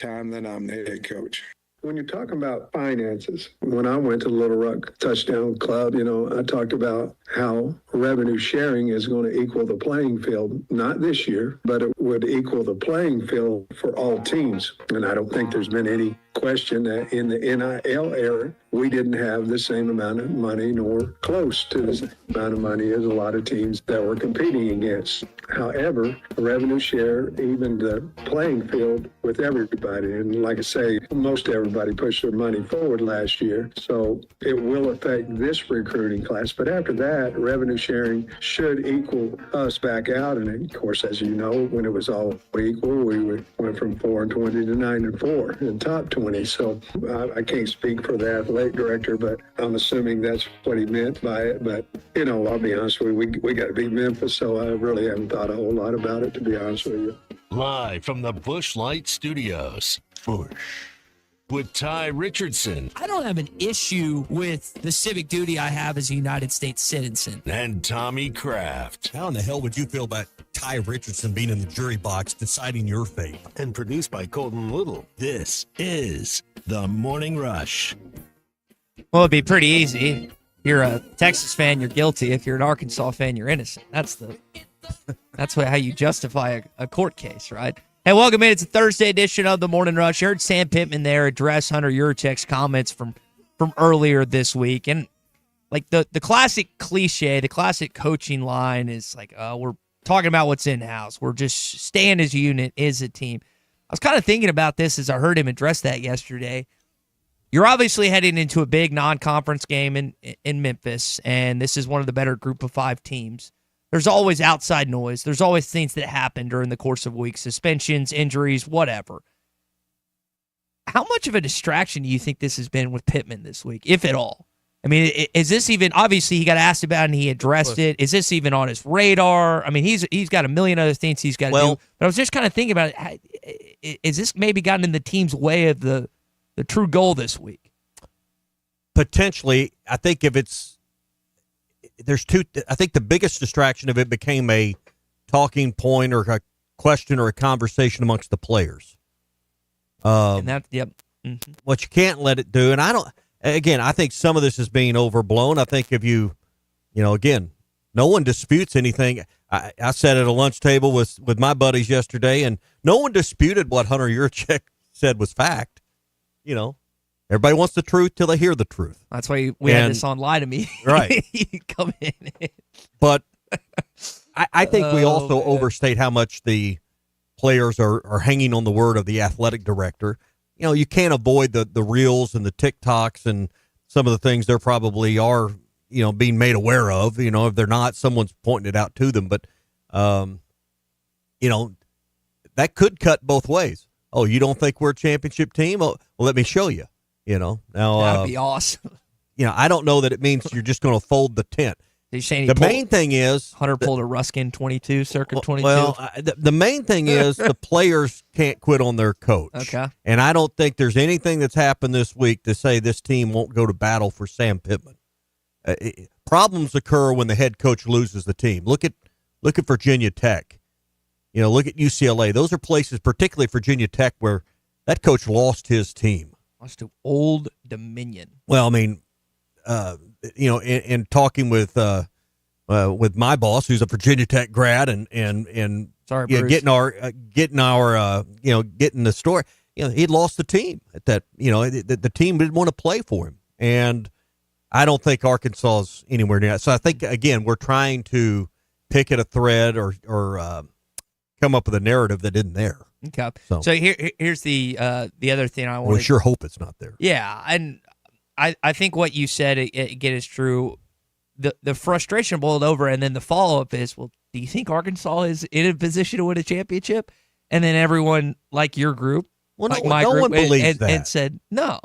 time that I'm the head coach. When you're talking about finances, when I went to Little Rock Touchdown Club, I talked about how revenue sharing is going to equal the playing field, not this year, but it would equal the playing field for all teams. And I don't think there's been any question that in the NIL era, we didn't have the same amount of money nor close to the same amount of money as a lot of teams that we're competing against. However, the revenue share, even the playing field with everybody. And like I say, most everybody pushed their money forward last year. So it will affect this recruiting class. But after that, revenue sharing should equal us back out. And of course, as you know, when it was all equal, we went from 4-20 to 9-4 in top 20. So I can't speak for the athletic director, but I'm assuming that's what he meant by it. But, I'll be honest with you, we got to beat Memphis. So I really haven't thought a whole lot about it, to be honest with you. Live from the Busch Light Studios. Busch. With Ty Richardson. I don't have an issue with the civic duty I have as a United States citizen. And Tommy Kraft. How in the hell would you feel about Ty Richardson being in the jury box deciding your fate? And produced by Colton Little. This is The Morning Rush. Well, it'd be pretty easy. If you're a Texas fan, you're guilty. If you're an Arkansas fan, you're innocent. That's how you justify a court case, right? Hey, welcome in. It's a Thursday edition of The Morning Rush. You heard Sam Pittman there address Hunter Yurachek's comments from earlier this week. And, like, the classic cliche, the classic coaching line is like, we're talking about what's in-house. We're just staying as a unit, as a team. I was kind of thinking about this as I heard him address that yesterday. You're obviously heading into a big non-conference game in Memphis, and this is one of the better group of 5 teams. There's always outside noise. There's always things that happen during the course of a week, suspensions, injuries, whatever. How much of a distraction do you think this has been with Pittman this week, if at all? I mean, is this even, obviously he got asked about it and he addressed it. Is this even on his radar? I mean, he's got a million other things he's got to do. But I was just kind of thinking about it. Is this maybe gotten in the team's way of the true goal this week? Potentially. I think I think the biggest distraction of it became a talking point or a question or a conversation amongst the players. Yep. Mm-hmm. What you can't let it do, and I think some of this is being overblown. I think if again, no one disputes anything. I sat at a lunch table with my buddies yesterday, and no one disputed what Hunter Yurachek said was fact. Everybody wants the truth till they hear the truth. That's why we had this on Lie to Me. Right. You come in. But I think we also overstate how much the players are hanging on the word of the athletic director. You can't avoid the reels and the TikToks and some of the things there probably are, being made aware of. If they're not, someone's pointing it out to them. But, that could cut both ways. Oh, you don't think we're a championship team? Oh, well, let me show you. Now that'd be awesome. I don't know that it means you're just going to fold the tent. The main thing is Hunter pulled a Ruskin 22, circa 22. Well, the main thing is the players can't quit on their coach. Okay. And I don't think there's anything that's happened this week to say this team won't go to battle for Sam Pittman. Problems occur when the head coach loses the team. Look at Virginia Tech. Look at UCLA. Those are places, particularly Virginia Tech, where that coach lost his team. Lost to Old Dominion. Well, I mean, in talking with my boss, who's a Virginia Tech grad, and sorry, Bruce. getting the story. He'd lost the team at that. The team didn't want to play for him, and I don't think Arkansas is anywhere near that. So I think again we're trying to pick at a thread or come up with a narrative that isn't there. Okay. So here's the other thing I want. We sure hope it's not there. Yeah, and I think what you said again is true. The frustration boiled over, and then the follow up is, well, do you think Arkansas is in a position to win a championship? And then everyone, like your group, no one believes that, and said no.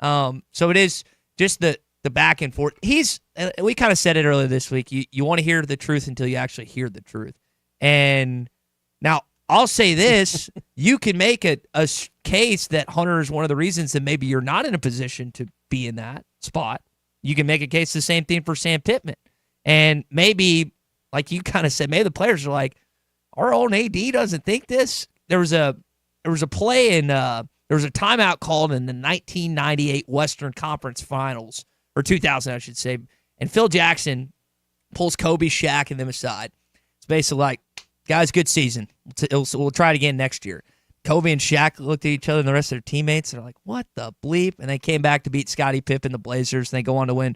So it is just the back and forth. We kind of said it earlier this week. You want to hear the truth until you actually hear the truth, and now. I'll say this, you can make a case that Hunter is one of the reasons that maybe you're not in a position to be in that spot. You can make a case the same thing for Sam Pittman. And maybe, like you kind of said, maybe the players are like, our own AD doesn't think this. There was a there was a play in there was a timeout called in the 1998 Western Conference Finals, or 2000, I should say, and Phil Jackson pulls Kobe, Shaq, and them aside. It's basically like, guys, good season. We'll try it again next year. Kobe and Shaq looked at each other and the rest of their teammates and they're like, what the bleep? And they came back to beat Scottie Pippen, the Blazers, and they go on to win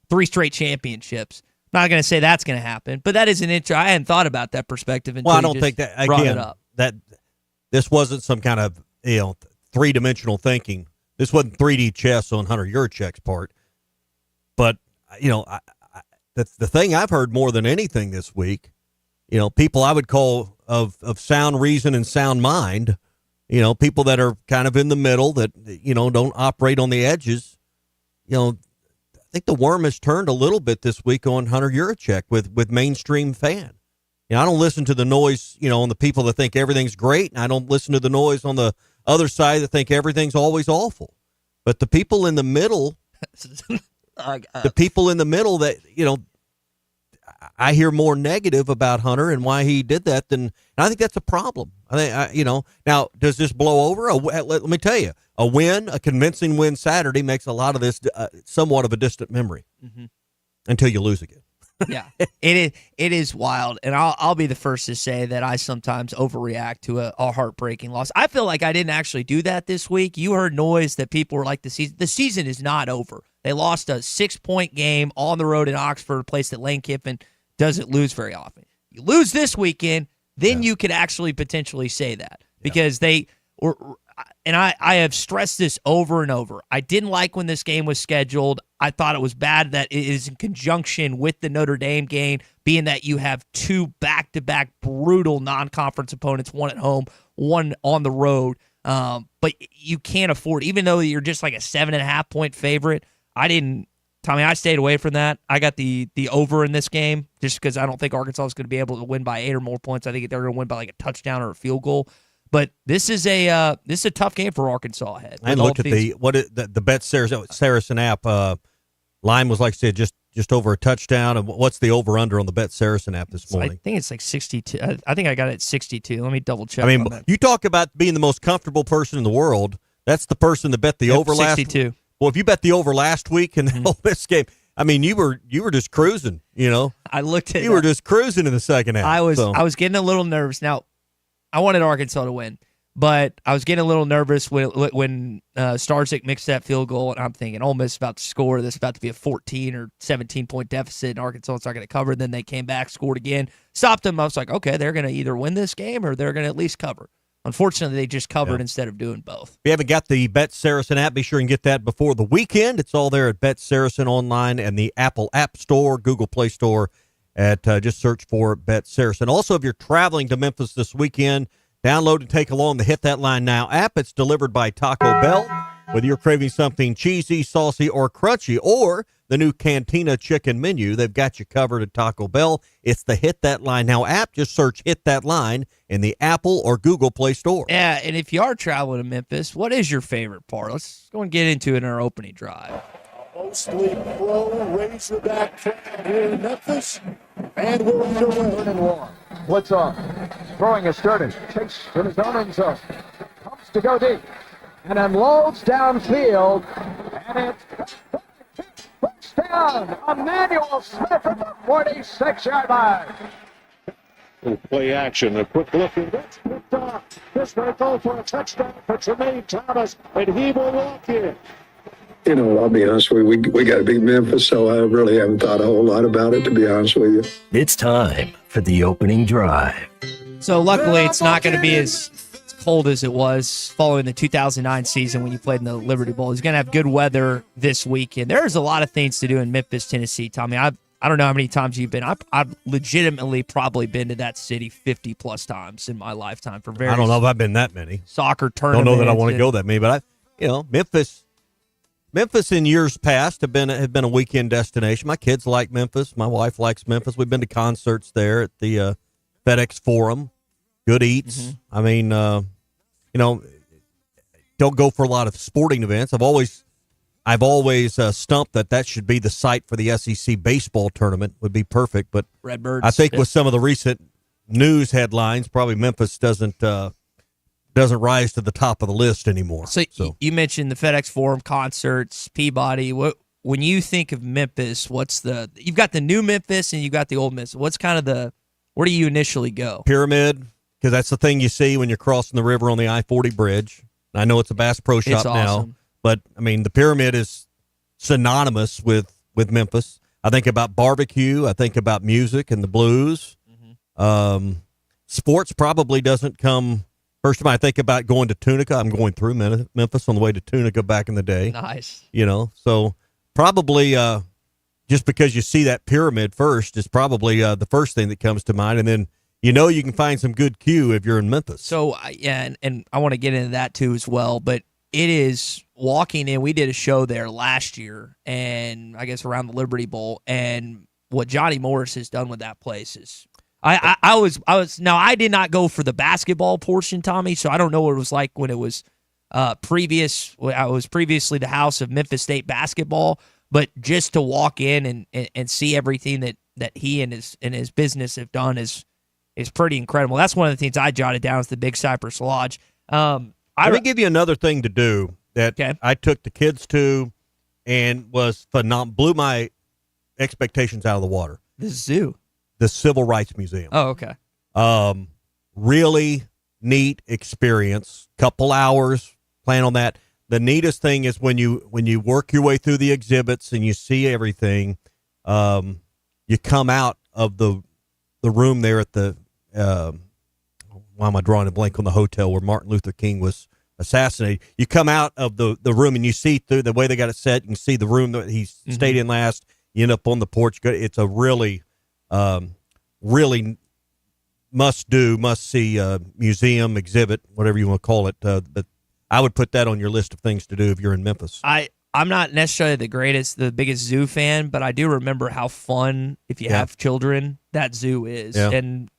3 straight championships. I'm not going to say that's going to happen, but that is an intro. I hadn't thought about that perspective until I don't think that, again, that this wasn't some kind of, three-dimensional thinking. This wasn't 3D chess on Hunter Yurachek's part. But, the thing I've heard more than anything this week, people I would call of sound reason and sound mind, people that are kind of in the middle that, don't operate on the edges. I think the worm has turned a little bit this week on Hunter Yurachek with mainstream fan. I don't listen to the noise, on the people that think everything's great, and I don't listen to the noise on the other side that think everything's always awful. But the people in the middle, that, I hear more negative about Hunter and why he did that and I think that's a problem. I think, now, does this blow over? Let me tell you, a convincing win Saturday makes a lot of this somewhat of a distant memory until you lose again. Yeah, it is wild, and I'll be the first to say that I sometimes overreact to a heartbreaking loss. I feel like I didn't actually do that this week. You heard noise that people were like, the season is not over. They lost a 6-point game on the road in Oxford, a place that Lane Kiffin doesn't lose very often. You lose this weekend, then you could actually potentially say that because they were. And I have stressed this over and over. I didn't like when this game was scheduled. I thought it was bad that it is in conjunction with the Notre Dame game, being that you have 2 back-to-back brutal non-conference opponents, one at home, one on the road. But you can't afford, even though you're just like a 7.5-point favorite, Tommy, I stayed away from that. I got the over in this game just because I don't think Arkansas is going to be able to win by 8 or more points. I think they're going to win by like a touchdown or a field goal. But this is a tough game for Arkansas ahead. I looked at the Bet Saracen app. Line was, like I said, just over a touchdown. And what's the over under on the Bet Saracen app this morning? I think it's like 62. I think I got it at 62. Let me double check. I mean, you talk about being the most comfortable person in the world. That's the person that bet the over 62. Well, if you bet the over last week in the Ole Miss game, I mean, you were just cruising. I looked at you were just cruising in the second half. I was getting a little nervous. Now, I wanted Arkansas to win, but I was getting a little nervous when Starzik mixed that field goal, and I'm thinking, Ole Miss is about to score. This is about to be a 14 or 17-point deficit, and Arkansas is not going to cover. Then they came back, scored again, stopped them. I was like, okay, they're going to either win this game or they're going to at least cover. Unfortunately, they just covered instead of doing both. If you haven't got the Bet Saracen app, be sure and get that before the weekend. It's all there at Bet Saracen online and the Apple App Store, Google Play Store. Just search for Bet Saracen. Also, if you're traveling to Memphis this weekend, download and take along the Hit That Line Now app. It's delivered by Taco Bell. Whether you're craving something cheesy, saucy, or crunchy, or the new Cantina chicken menu, they've got you covered at Taco Bell. It's the Hit That Line Now app. Just search Hit That Line in the Apple or Google Play Store. Yeah, and if you are traveling to Memphis, what is your favorite part? Let's go and get into it in our opening drive. Mostly pro Razorback here in Memphis, and we're underway. Blitz on, throwing a Sturridge, Chase to his own end zone, comes to go deep, and unloads downfield, and it's first down. Emmanuel Smith at the 46-yard line. Play action, a quick look, and that's picked off. This will go for a touchdown for Tremaine Thomas, and he will walk in. I'll be honest with you, we got to beat Memphis, so I really haven't thought a whole lot about it, to be honest with you. It's time for the opening drive. So luckily, it's not going to be as cold as it was following the 2009 season when you played in the Liberty Bowl. It's going to have good weather this weekend. There's a lot of things to do in Memphis, Tennessee, Tommy. I don't know how many times you've been. I've legitimately probably been to that city 50-plus times in my lifetime for various. I don't know if I've been that many. Soccer tournaments. Don't know that I want to go that many, but Memphis in years past have been a weekend destination. My kids like Memphis. My wife likes Memphis. We've been to concerts there at the FedEx Forum. Good eats. Mm-hmm. I mean, don't go for a lot of sporting events. I've always stumped that should be the site for the SEC baseball tournament. Would be perfect. But Redbirds. I think with some of the recent news headlines, probably Memphis doesn't doesn't rise to the top of the list anymore. So you mentioned the FedEx Forum concerts, Peabody. When you think of Memphis, you've got the new Memphis and you've got the old Memphis. What's kind of where do you initially go? Pyramid, because that's the thing you see when you're crossing the river on the I-40 bridge. I know it's a Bass Pro Shop now, but I mean the Pyramid is synonymous with Memphis. I think about barbecue. I think about music and the blues. Sports probably doesn't come first. Time I think about going to Tunica, I'm going through Memphis on the way to Tunica back in the day. Nice. So probably just because you see that pyramid first is probably the first thing that comes to mind. And then you can find some good Q if you're in Memphis. So, yeah, and I want to get into that too as well, but it is walking in. We did a show there last year, and I guess around the Liberty Bowl, and what Johnny Morris has done with that place is I was now I did not go for the basketball portion, Tommy, so I don't know what it was like when it was previously the house of Memphis State basketball, but just to walk in and see everything that he and his business have done is pretty incredible. That's one of the things I jotted down is the Big Cypress Lodge. Let me give you another thing to do that I took the kids to and was phenomenal, blew my expectations out of the water. The zoo. The Civil Rights Museum. Oh, okay. Really neat experience. Couple hours, plan on that. The neatest thing is when you work your way through the exhibits and you see everything, you come out of the room there at the why am I drawing a blank on the hotel where Martin Luther King was assassinated? You come out of the room and you see through the way they got it set. You can see the room that he stayed in last. You end up on the porch. It's a really, really must see museum, exhibit, whatever you want to call it. But I would put that on your list of things to do if you're in Memphis. I'm not necessarily the biggest zoo fan, but I do remember how fun, if you have children, that zoo is. Yeah. And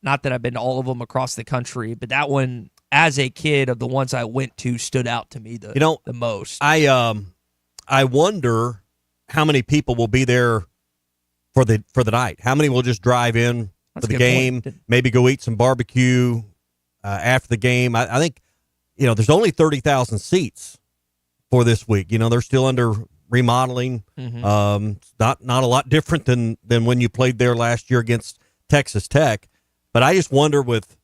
not that I've been to all of them across the country, but that one, as a kid, of the ones I went to, stood out to me the most. I wonder how many people will be there for the night. How many will just drive in for the game, maybe go eat some barbecue after the game. I think, there's only 30,000 seats for this week. They're still under remodeling. Not a lot different than when you played there last year against Texas Tech. But I just wonder, with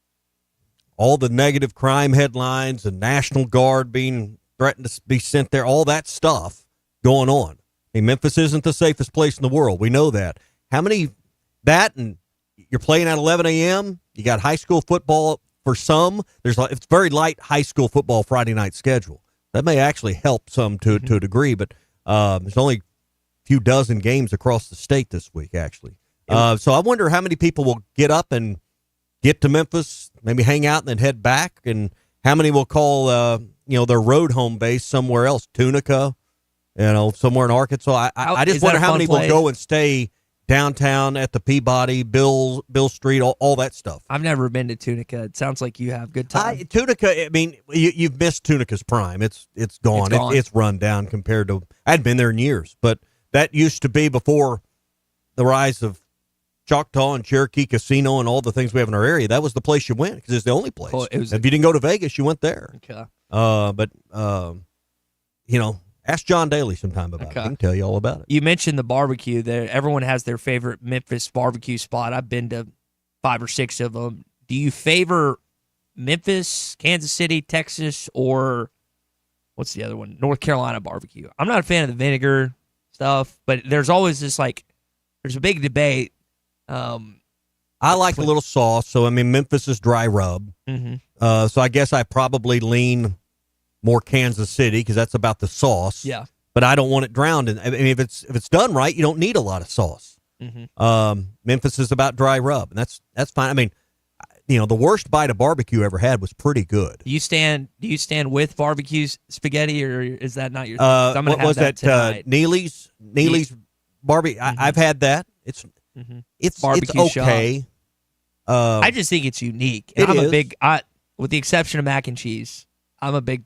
all the negative crime headlines and National Guard being threatened to be sent there, all that stuff going on. I mean, Memphis isn't the safest place in the world. We know that. How many and you're playing at 11 a.m. You got high school football for some. It's very light high school football Friday night schedule. That may actually help some to a degree, but there's only a few dozen games across the state this week, actually. So I wonder how many people will get up and get to Memphis, maybe hang out and then head back, and how many will call their road home base somewhere else, Tunica, somewhere in Arkansas. I just wonder how many will go and stay downtown at the Peabody, Bill Street, all that stuff. I've never been to Tunica. It sounds like you have good time. Tunica, I mean, you've missed Tunica's prime. It's gone. It's run down compared to. I hadn't been there in years, but that used to be before the rise of Choctaw and Cherokee Casino and all the things we have in our area. That was the place you went because it's the only place. Well, if you didn't go to Vegas, you went there. Okay. But ask John Daly sometime about it. He can tell you all about it. You mentioned the barbecue there. Everyone has their favorite Memphis barbecue spot. I've been to 5 or 6 of them. Do you favor Memphis, Kansas City, Texas, or what's the other one? North Carolina barbecue. I'm not a fan of the vinegar stuff, but there's always this there's a big debate. I like a little sauce. So, I mean, Memphis is dry rub. So I guess I probably lean more Kansas City because that's about the sauce. Yeah. But I don't want it drowned in. I mean, if it's done right, you don't need a lot of sauce. Memphis is about dry rub, and that's fine. I mean, the worst bite of barbecue I ever had was pretty good. Do you stand with barbecue spaghetti, or is that not your thing? What was that? Neely's barbecue. I've had that. It's barbecue okay. I just think it's unique. And with the exception of mac and cheese, I'm a big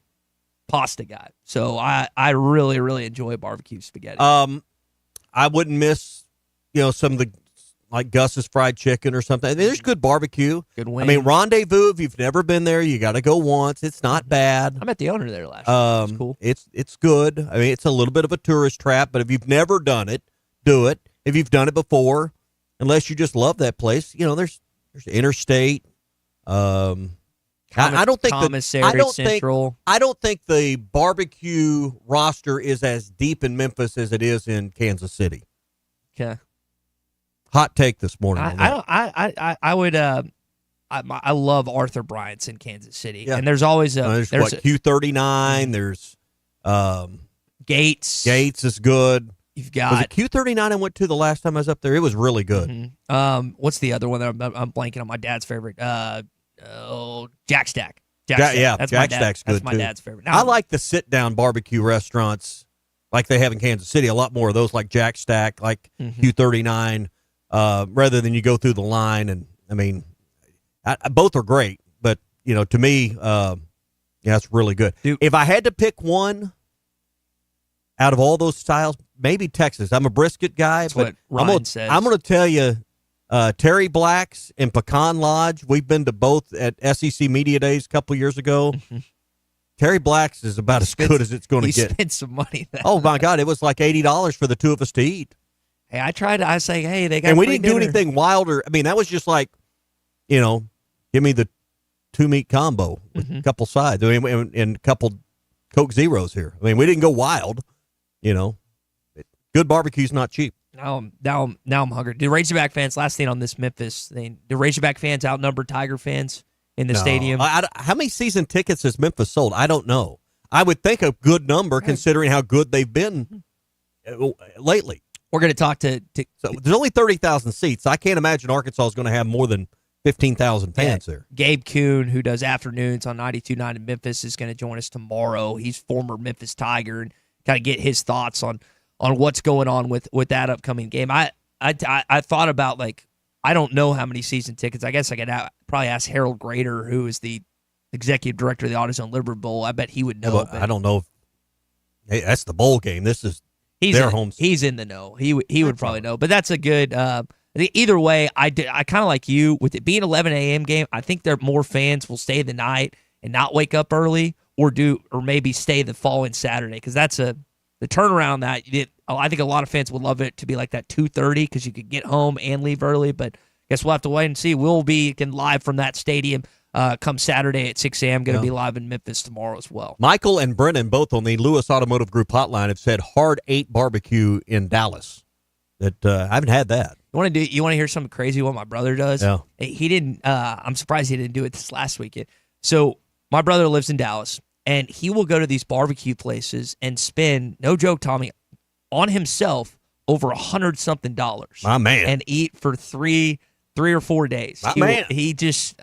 pasta guy. So I really, really enjoy barbecue spaghetti. I wouldn't miss, some of the like Gus's Fried Chicken or something. I mean, there's good barbecue. Good I wings. mean, Rendezvous, if you've never been there, you got to go once. It's not bad. I met the owner there last year. It's cool. It's good. I mean, it's a little bit of a tourist trap, but if you've never done it, do it. If you've done it before, unless you just love that place, there's Interstate. I don't think Central. I don't think the barbecue roster is as deep in Memphis as it is in Kansas City. Okay. Hot take this morning. I would. I love Arthur Bryant's in Kansas City, Yeah. and there's always there's Q39. There's Gates. Gates is good. You've got was it Q39 I went to the last time I was up there? It was really good. Mm-hmm. What's the other one that I'm blanking on? My dad's favorite. Jack Stack. Yeah, that's Jack Stack's good That's my too. dad's favorite. I like the sit down barbecue restaurants like they have in Kansas City. A lot more of those, like Jack Stack, like Q39, rather than you go through the line. And I mean, both are great, but to me, it's really good. If I had to pick one out of all those styles, maybe Texas. I'm a brisket guy, but I'm going to tell you, Terry Black's and Pecan Lodge. We've been to both at SEC Media Days a couple years ago. Terry Black's is about as good as it's going to get. He spent some money. Oh my God, it was like $80 for the two of us to eat. Hey, I tried. I say, hey, they got. And we free didn't dinner. do anything wilder. I mean, that was just like, give me the 2-meat combo with a couple sides. I mean, and a couple Coke Zeros here. I mean, we didn't go wild. Good barbecue's not cheap. Now I'm hungry. Do Razorback fans? Last thing on this Memphis thing. Do Razorback fans outnumber Tiger fans in the stadium? How many season tickets has Memphis sold? I don't know. I would think a good number considering how good they've been lately. We're going to talk to So there's only 30,000 seats. I can't imagine Arkansas is going to have more than 15,000 fans there. Gabe Kuhn, who does afternoons on 92.9 in Memphis, is going to join us tomorrow. He's former Memphis Tiger and kind of get his thoughts on what's going on with that upcoming game. I thought about, like, I don't know how many season tickets. I guess I could probably ask Harold Grader, who is the executive director of the AutoZone Liberty Bowl. I bet he would know. I don't know. Hey, that's the bowl game. This is their home. He's in the know. He would probably know. But that's a good. Either way, I kind of like you with it being 11 a.m. game. I think there more fans will stay the night and not wake up early, or maybe stay the following Saturday, because that's the turnaround that I think a lot of fans would love it to be like that 2:30, because you could get home and leave early. But I guess we'll have to wait and see. We'll be live from that stadium come Saturday at 6 a.m. Going to be live in Memphis tomorrow as well. Michael and Brennan, both on the Lewis Automotive Group hotline, have said Hard 8 barbecue in Dallas. That I haven't had that. You want to hear something crazy? What my brother does? Yeah. He didn't. I'm surprised he didn't do it this last weekend. So my brother lives in Dallas, and he will go to these barbecue places and spend, no joke, Tommy, on himself over $100-something. My man. And eat for three or 4 days. My man. He just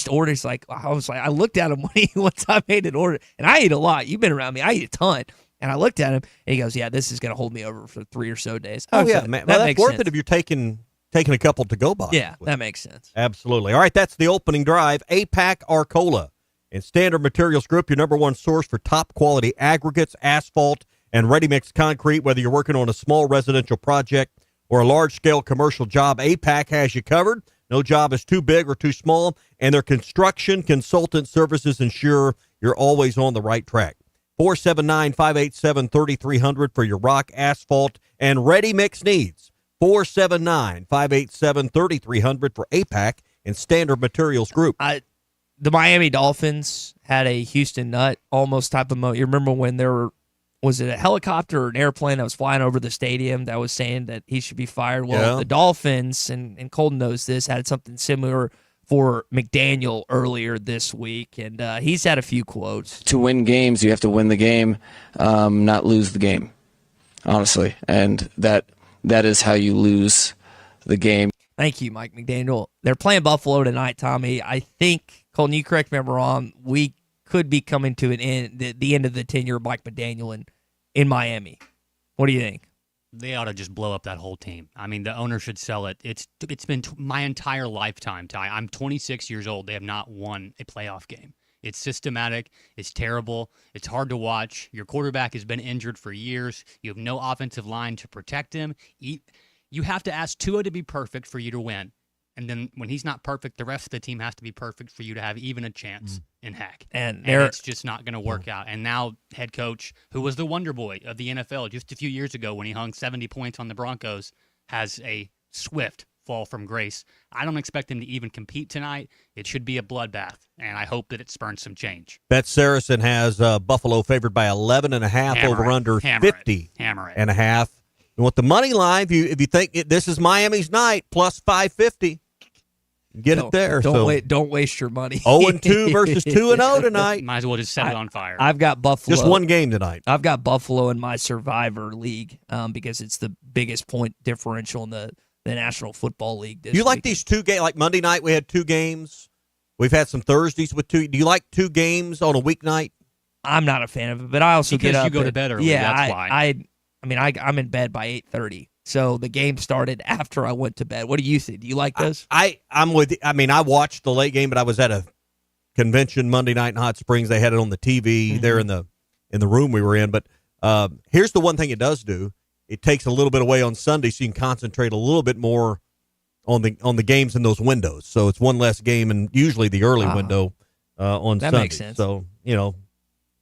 orders, like, I looked at him once I made an order, and I eat a lot. You've been around me. I eat a ton. And I looked at him, and he goes, "Yeah, this is going to hold me over for 3 or so days." Oh, yeah, man. Well, that's worth it if you're taking a couple to go by. Yeah, that makes sense. Absolutely. All right, that's the opening drive. APAC Arcola and Standard Materials Group, your number one source for top quality aggregates, asphalt, and ready-mix concrete. Whether you're working on a small residential project or a large-scale commercial job, APAC has you covered. No job is too big or too small, and their construction consultant services ensure you're always on the right track. 479-587-3300 for your rock, asphalt, and ready-mix needs. 479-587-3300 for APAC and Standard Materials Group. The Miami Dolphins had a Houston Nut almost type of moment. You remember when was it a helicopter or an airplane that was flying over the stadium that was saying that he should be fired? Well, the Dolphins, and Colton knows this, had something similar for McDaniel earlier this week, and he's had a few quotes. To win games, you have to win the game, not lose the game, honestly. And that is how you lose the game. Thank you, Mike McDaniel. They're playing Buffalo tonight, Tommy. I think, Colton, you correct me if I'm wrong, we could be coming to an end, the end of the tenure of Mike McDaniel in Miami. What do you think? They ought to just blow up that whole team. I mean, the owner should sell it. It's been my entire lifetime, Ty. I'm 26 years old. They have not won a playoff game. It's systematic. It's terrible. It's hard to watch. Your quarterback has been injured for years. You have no offensive line to protect him. You have to ask Tua to be perfect for you to win. And then when he's not perfect, the rest of the team has to be perfect for you to have even a chance in heck. And it's just not going to work out. And now head coach, who was the wonder boy of the NFL just a few years ago when he hung 70 points on the Broncos, has a swift fall from grace. I don't expect him to even compete tonight. It should be a bloodbath, and I hope that it spurns some change. Bet Saracen has Buffalo favored by 11.5 over under 50 and a half. And with the money line, if you think this is Miami's night, plus 550, get it there. Don't waste your money. 0-2 versus 2-0 tonight. Might as well just set it on fire. I've got Buffalo. Just one game tonight. I've got Buffalo in my Survivor League because it's the biggest point differential in the National Football League. Do you like these two games? Like Monday night, we had two games. We've had some Thursdays with two. Do you like two games on a weeknight? I'm not a fan of it, but I also because get up. You go to bed early. Yeah, that's why. I'm in bed by 8:30. So the game started after I went to bed. What do you think? Do you like this? I'm with. I mean, I watched the late game, but I was at a convention Monday night in Hot Springs. They had it on the TV there in the room we were in. But here's the one thing it does do: it takes a little bit away on Sunday, so you can concentrate a little bit more on the games in those windows. So it's one less game, and usually the early window on that Sunday. Makes sense. So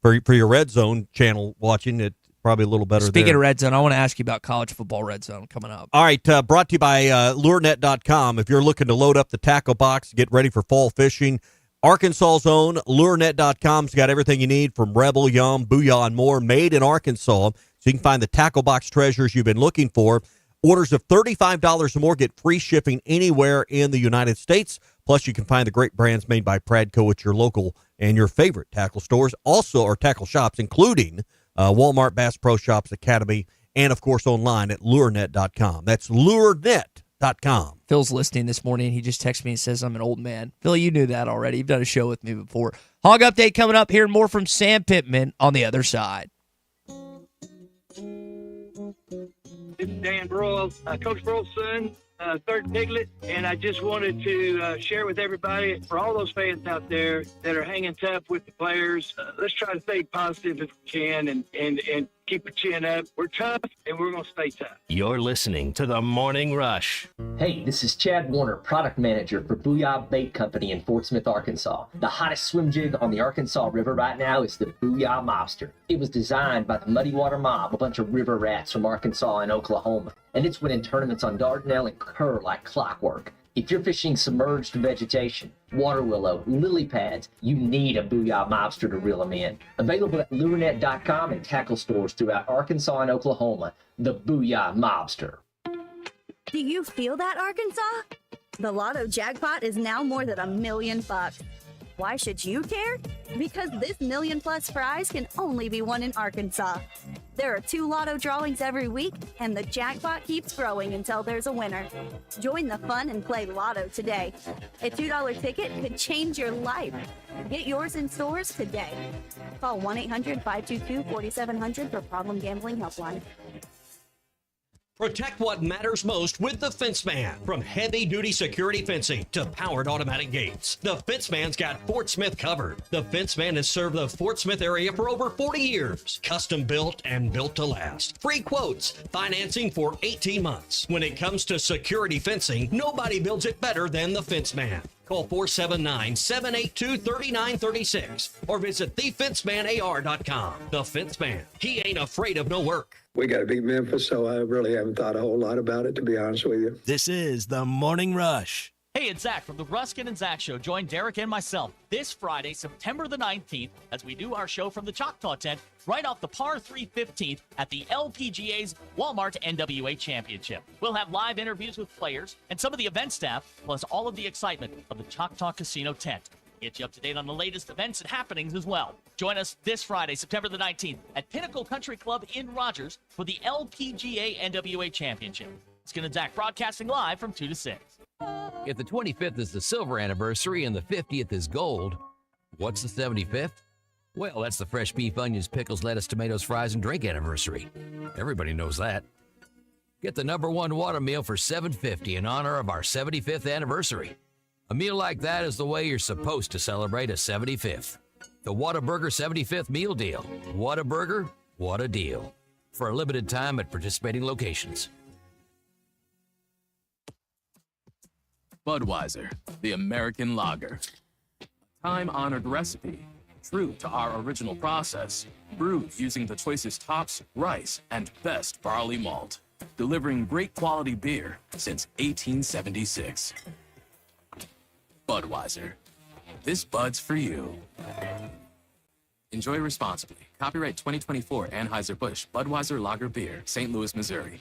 for your Red Zone channel watching it. Probably a little better. Speaking of Red Zone, I want to ask you about college football Red Zone coming up. All right, brought to you by LureNet.com. If you're looking to load up the tackle box, get ready for fall fishing, Arkansas's own LureNet.com's got everything you need from Rebel, Yum, Booyah, and more, made in Arkansas. So you can find the tackle box treasures you've been looking for. Orders of $35 or more get free shipping anywhere in the United States. Plus, you can find the great brands made by Pradco at your local and your favorite tackle stores, also or tackle shops, including Walmart, Bass Pro Shops, Academy, and, of course, online at LureNet.com. That's LureNet.com. Phil's listening this morning. He just texted me and says I'm an old man. Phil, you knew that already. You've done a show with me before. Hog Update coming up. Hearing more from Sam Pittman on the other side. This is Dan Broyle, Coach Broyle's son, third piglet, and I just wanted to share with everybody, for all those fans out there that are hanging tough with the players, let's try to stay positive if we can and keep your chin up. We're tough, and we're going to stay tough. You're listening to the Morning Rush. Hey, this is Chad Warner, product manager for Booyah Bait Company in Fort Smith, Arkansas. The hottest swim jig on the Arkansas River right now is the Booyah Mobster. It was designed by the Muddy Water Mob, a bunch of river rats from Arkansas and Oklahoma, and it's winning tournaments on Dardanelle and Kerr like clockwork. If you're fishing submerged vegetation, water willow, lily pads, you need a Booyah Mobster to reel them in. Available at LureNet.com and tackle stores throughout Arkansas and Oklahoma, the Booyah Mobster. Do you feel that, Arkansas? The Lotto jackpot is now more than $1 million. Why should you care? Because this $1 million+ prize can only be won in Arkansas. There are 2 Lotto drawings every week, and the jackpot keeps growing until there's a winner. Join the fun and play Lotto today. A $2 ticket could change your life. Get yours in stores today. Call 1-800-522-4700 for Problem Gambling Helpline. Protect what matters most with the Fenceman. From heavy-duty security fencing to powered automatic gates, the Fenceman's got Fort Smith covered. The Fenceman has served the Fort Smith area for over 40 years. Custom built and built to last. Free quotes, financing for 18 months. When it comes to security fencing, nobody builds it better than the Fenceman. Call 479-782-3936 or visit thefencemanAR.com. The Fenceman. He ain't afraid of no work. We got to beat Memphis, so I really haven't thought a whole lot about it, to be honest with you. This is the Morning Rush. Hey, it's Zach from the Ruskin and Zach Show. Join Derek and myself this Friday, September the 19th, as we do our show from the Choctaw Tent right off the Par 3 15th at the LPGA's Walmart NWA Championship. We'll have live interviews with players and some of the event staff, plus all of the excitement of the Choctaw Casino Tent. Get you up to date on the latest events and happenings as well. Join us this Friday, September the 19th at Pinnacle Country Club in Rogers for the LPGA NWA Championship. Ruskin and Zach broadcasting live from 2 to 6. If the 25th is the silver anniversary and the 50th is gold, what's the 75th? Well, that's the fresh beef, onions, pickles, lettuce, tomatoes, fries, and drink anniversary. Everybody knows that. Get the #1 water meal for $7.50 in honor of our 75th anniversary. A meal like that is the way you're supposed to celebrate a 75th. The Whataburger 75th Meal Deal. Whataburger, what a deal. For a limited time at participating locations. Budweiser, the American lager. Time-honored recipe, true to our original process, brewed using the choicest hops, rice, and best barley malt, delivering great quality beer since 1876. Budweiser. This Bud's for you. Enjoy responsibly. Copyright 2024 Anheuser-Busch Budweiser Lager Beer, St. Louis, Missouri.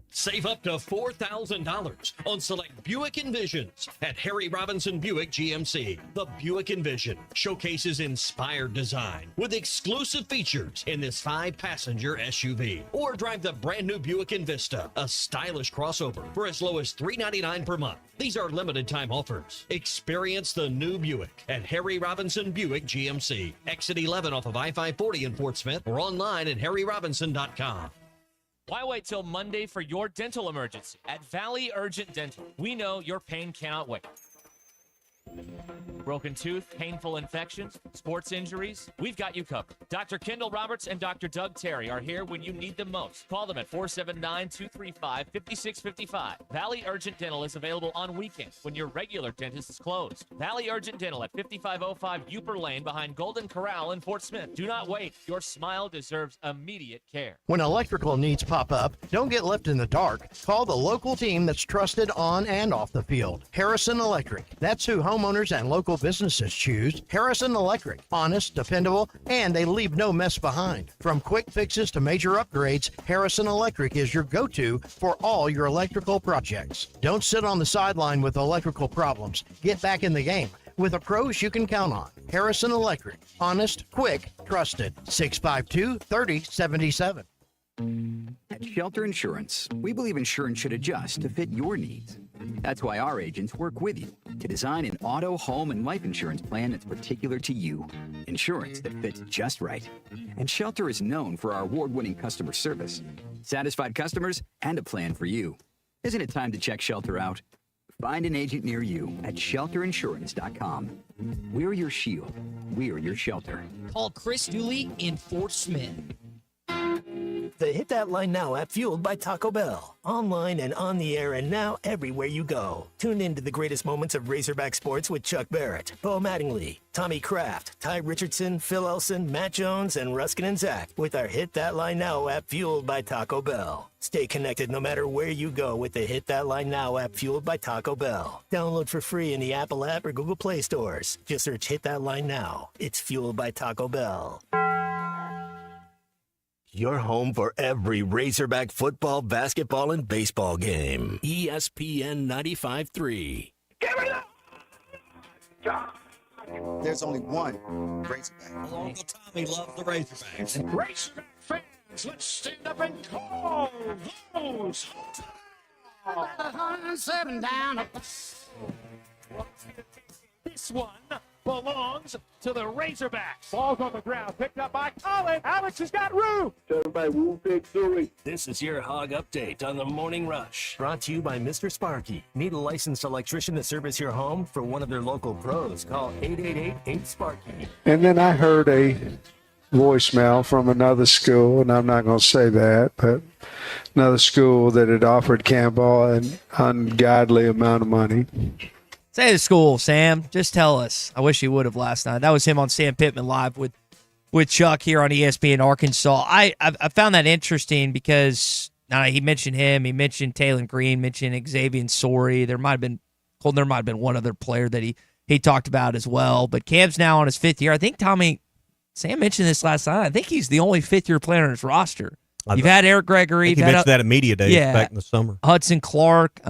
Save up to $4,000 on select Buick Envisions at Harry Robinson Buick GMC. The Buick Envision showcases inspired design with exclusive features in this 5-passenger SUV. Or drive the brand new Buick Envista, a stylish crossover for as low as $399 per month. These are limited time offers. Experience the new Buick at Harry Robinson Buick GMC. Exit 11 off of I-540 in Fort Smith or online at harryrobinson.com. Why wait till Monday for your dental emergency? At Valley Urgent Dental, we know your pain cannot wait. Broken tooth, painful infections, sports injuries, we've got you covered. Dr. Kendall Roberts and Dr. Doug Terry are here when you need them most. Call them at 479-235-5655. Valley Urgent Dental is available on weekends when your regular dentist is closed. Valley Urgent Dental at 5505 Uper Lane behind Golden Corral in Fort Smith. Do not wait. Your smile deserves immediate care. When electrical needs pop up, don't get left in the dark. Call the local team that's trusted on and off the field. Harrison Electric. That's who homeowners and local businesses choose. Harrison Electric. Honest, dependable, and they leave no mess behind. From quick fixes to major upgrades, Harrison Electric is your go-to for all your electrical projects. Don't sit on the sideline with electrical problems. Get back in the game with the pros you can count on. Harrison Electric. Honest, quick, trusted. 652-3077. At Shelter Insurance, we believe insurance should adjust to fit your needs. That's why our agents work with you to design an auto, home, and life insurance plan that's particular to you. Insurance that fits just right. And Shelter is known for our award-winning customer service, satisfied customers, and a plan for you. Isn't it time to check Shelter out? Find an agent near you at shelterinsurance.com. We're your shield. We're your shelter. Call Chris Dooley in Fort Smith. The Hit That Line Now app, fueled by Taco Bell. Online and on the air and now everywhere you go. Tune in to the greatest moments of Razorback sports with Chuck Barrett, Bo Mattingly, Tommy Kraft, Ty Richardson, Phil Elson, Matt Jones, and Ruskin and Zach with our Hit That Line Now app, fueled by Taco Bell. Stay connected no matter where you go with the Hit That Line Now app, fueled by Taco Bell. Download for free in the Apple app or Google Play stores. Just search Hit That Line Now. It's fueled by Taco Bell. Your home for every Razorback football, basketball, and baseball game. ESPN 95.3. There's only one Razorback. Uncle Tommy loves the Razorbacks. Razorback fans, let's stand up and call those. 107 down. This one belongs to the Razorbacks. Ball's on the ground, picked up by Colin. Alex has got room. By Woo Big Suey. This is your Hog Update on the Morning Rush. Brought to you by Mr. Sparky. Need a licensed electrician to service your home? For one of their local pros, call 888-8-SPARKY. And then I heard a voicemail from another school, and I'm not going to say that, but another school that had offered Campbell an ungodly amount of money. Say the school, Sam. Just tell us. I wish he would have last night. That was him on Sam Pittman Live with Chuck here on ESPN Arkansas. I found that interesting because he mentioned him. He mentioned Taylor Green, mentioned Xavier Sorey. There might have been one other player that he talked about as well. But Cam's now on his 5th year. I think Sam mentioned this last night. I think he's the only 5th-year player on his roster. You've had Eric Gregory. He mentioned that at media days back in the summer. Hudson Clark.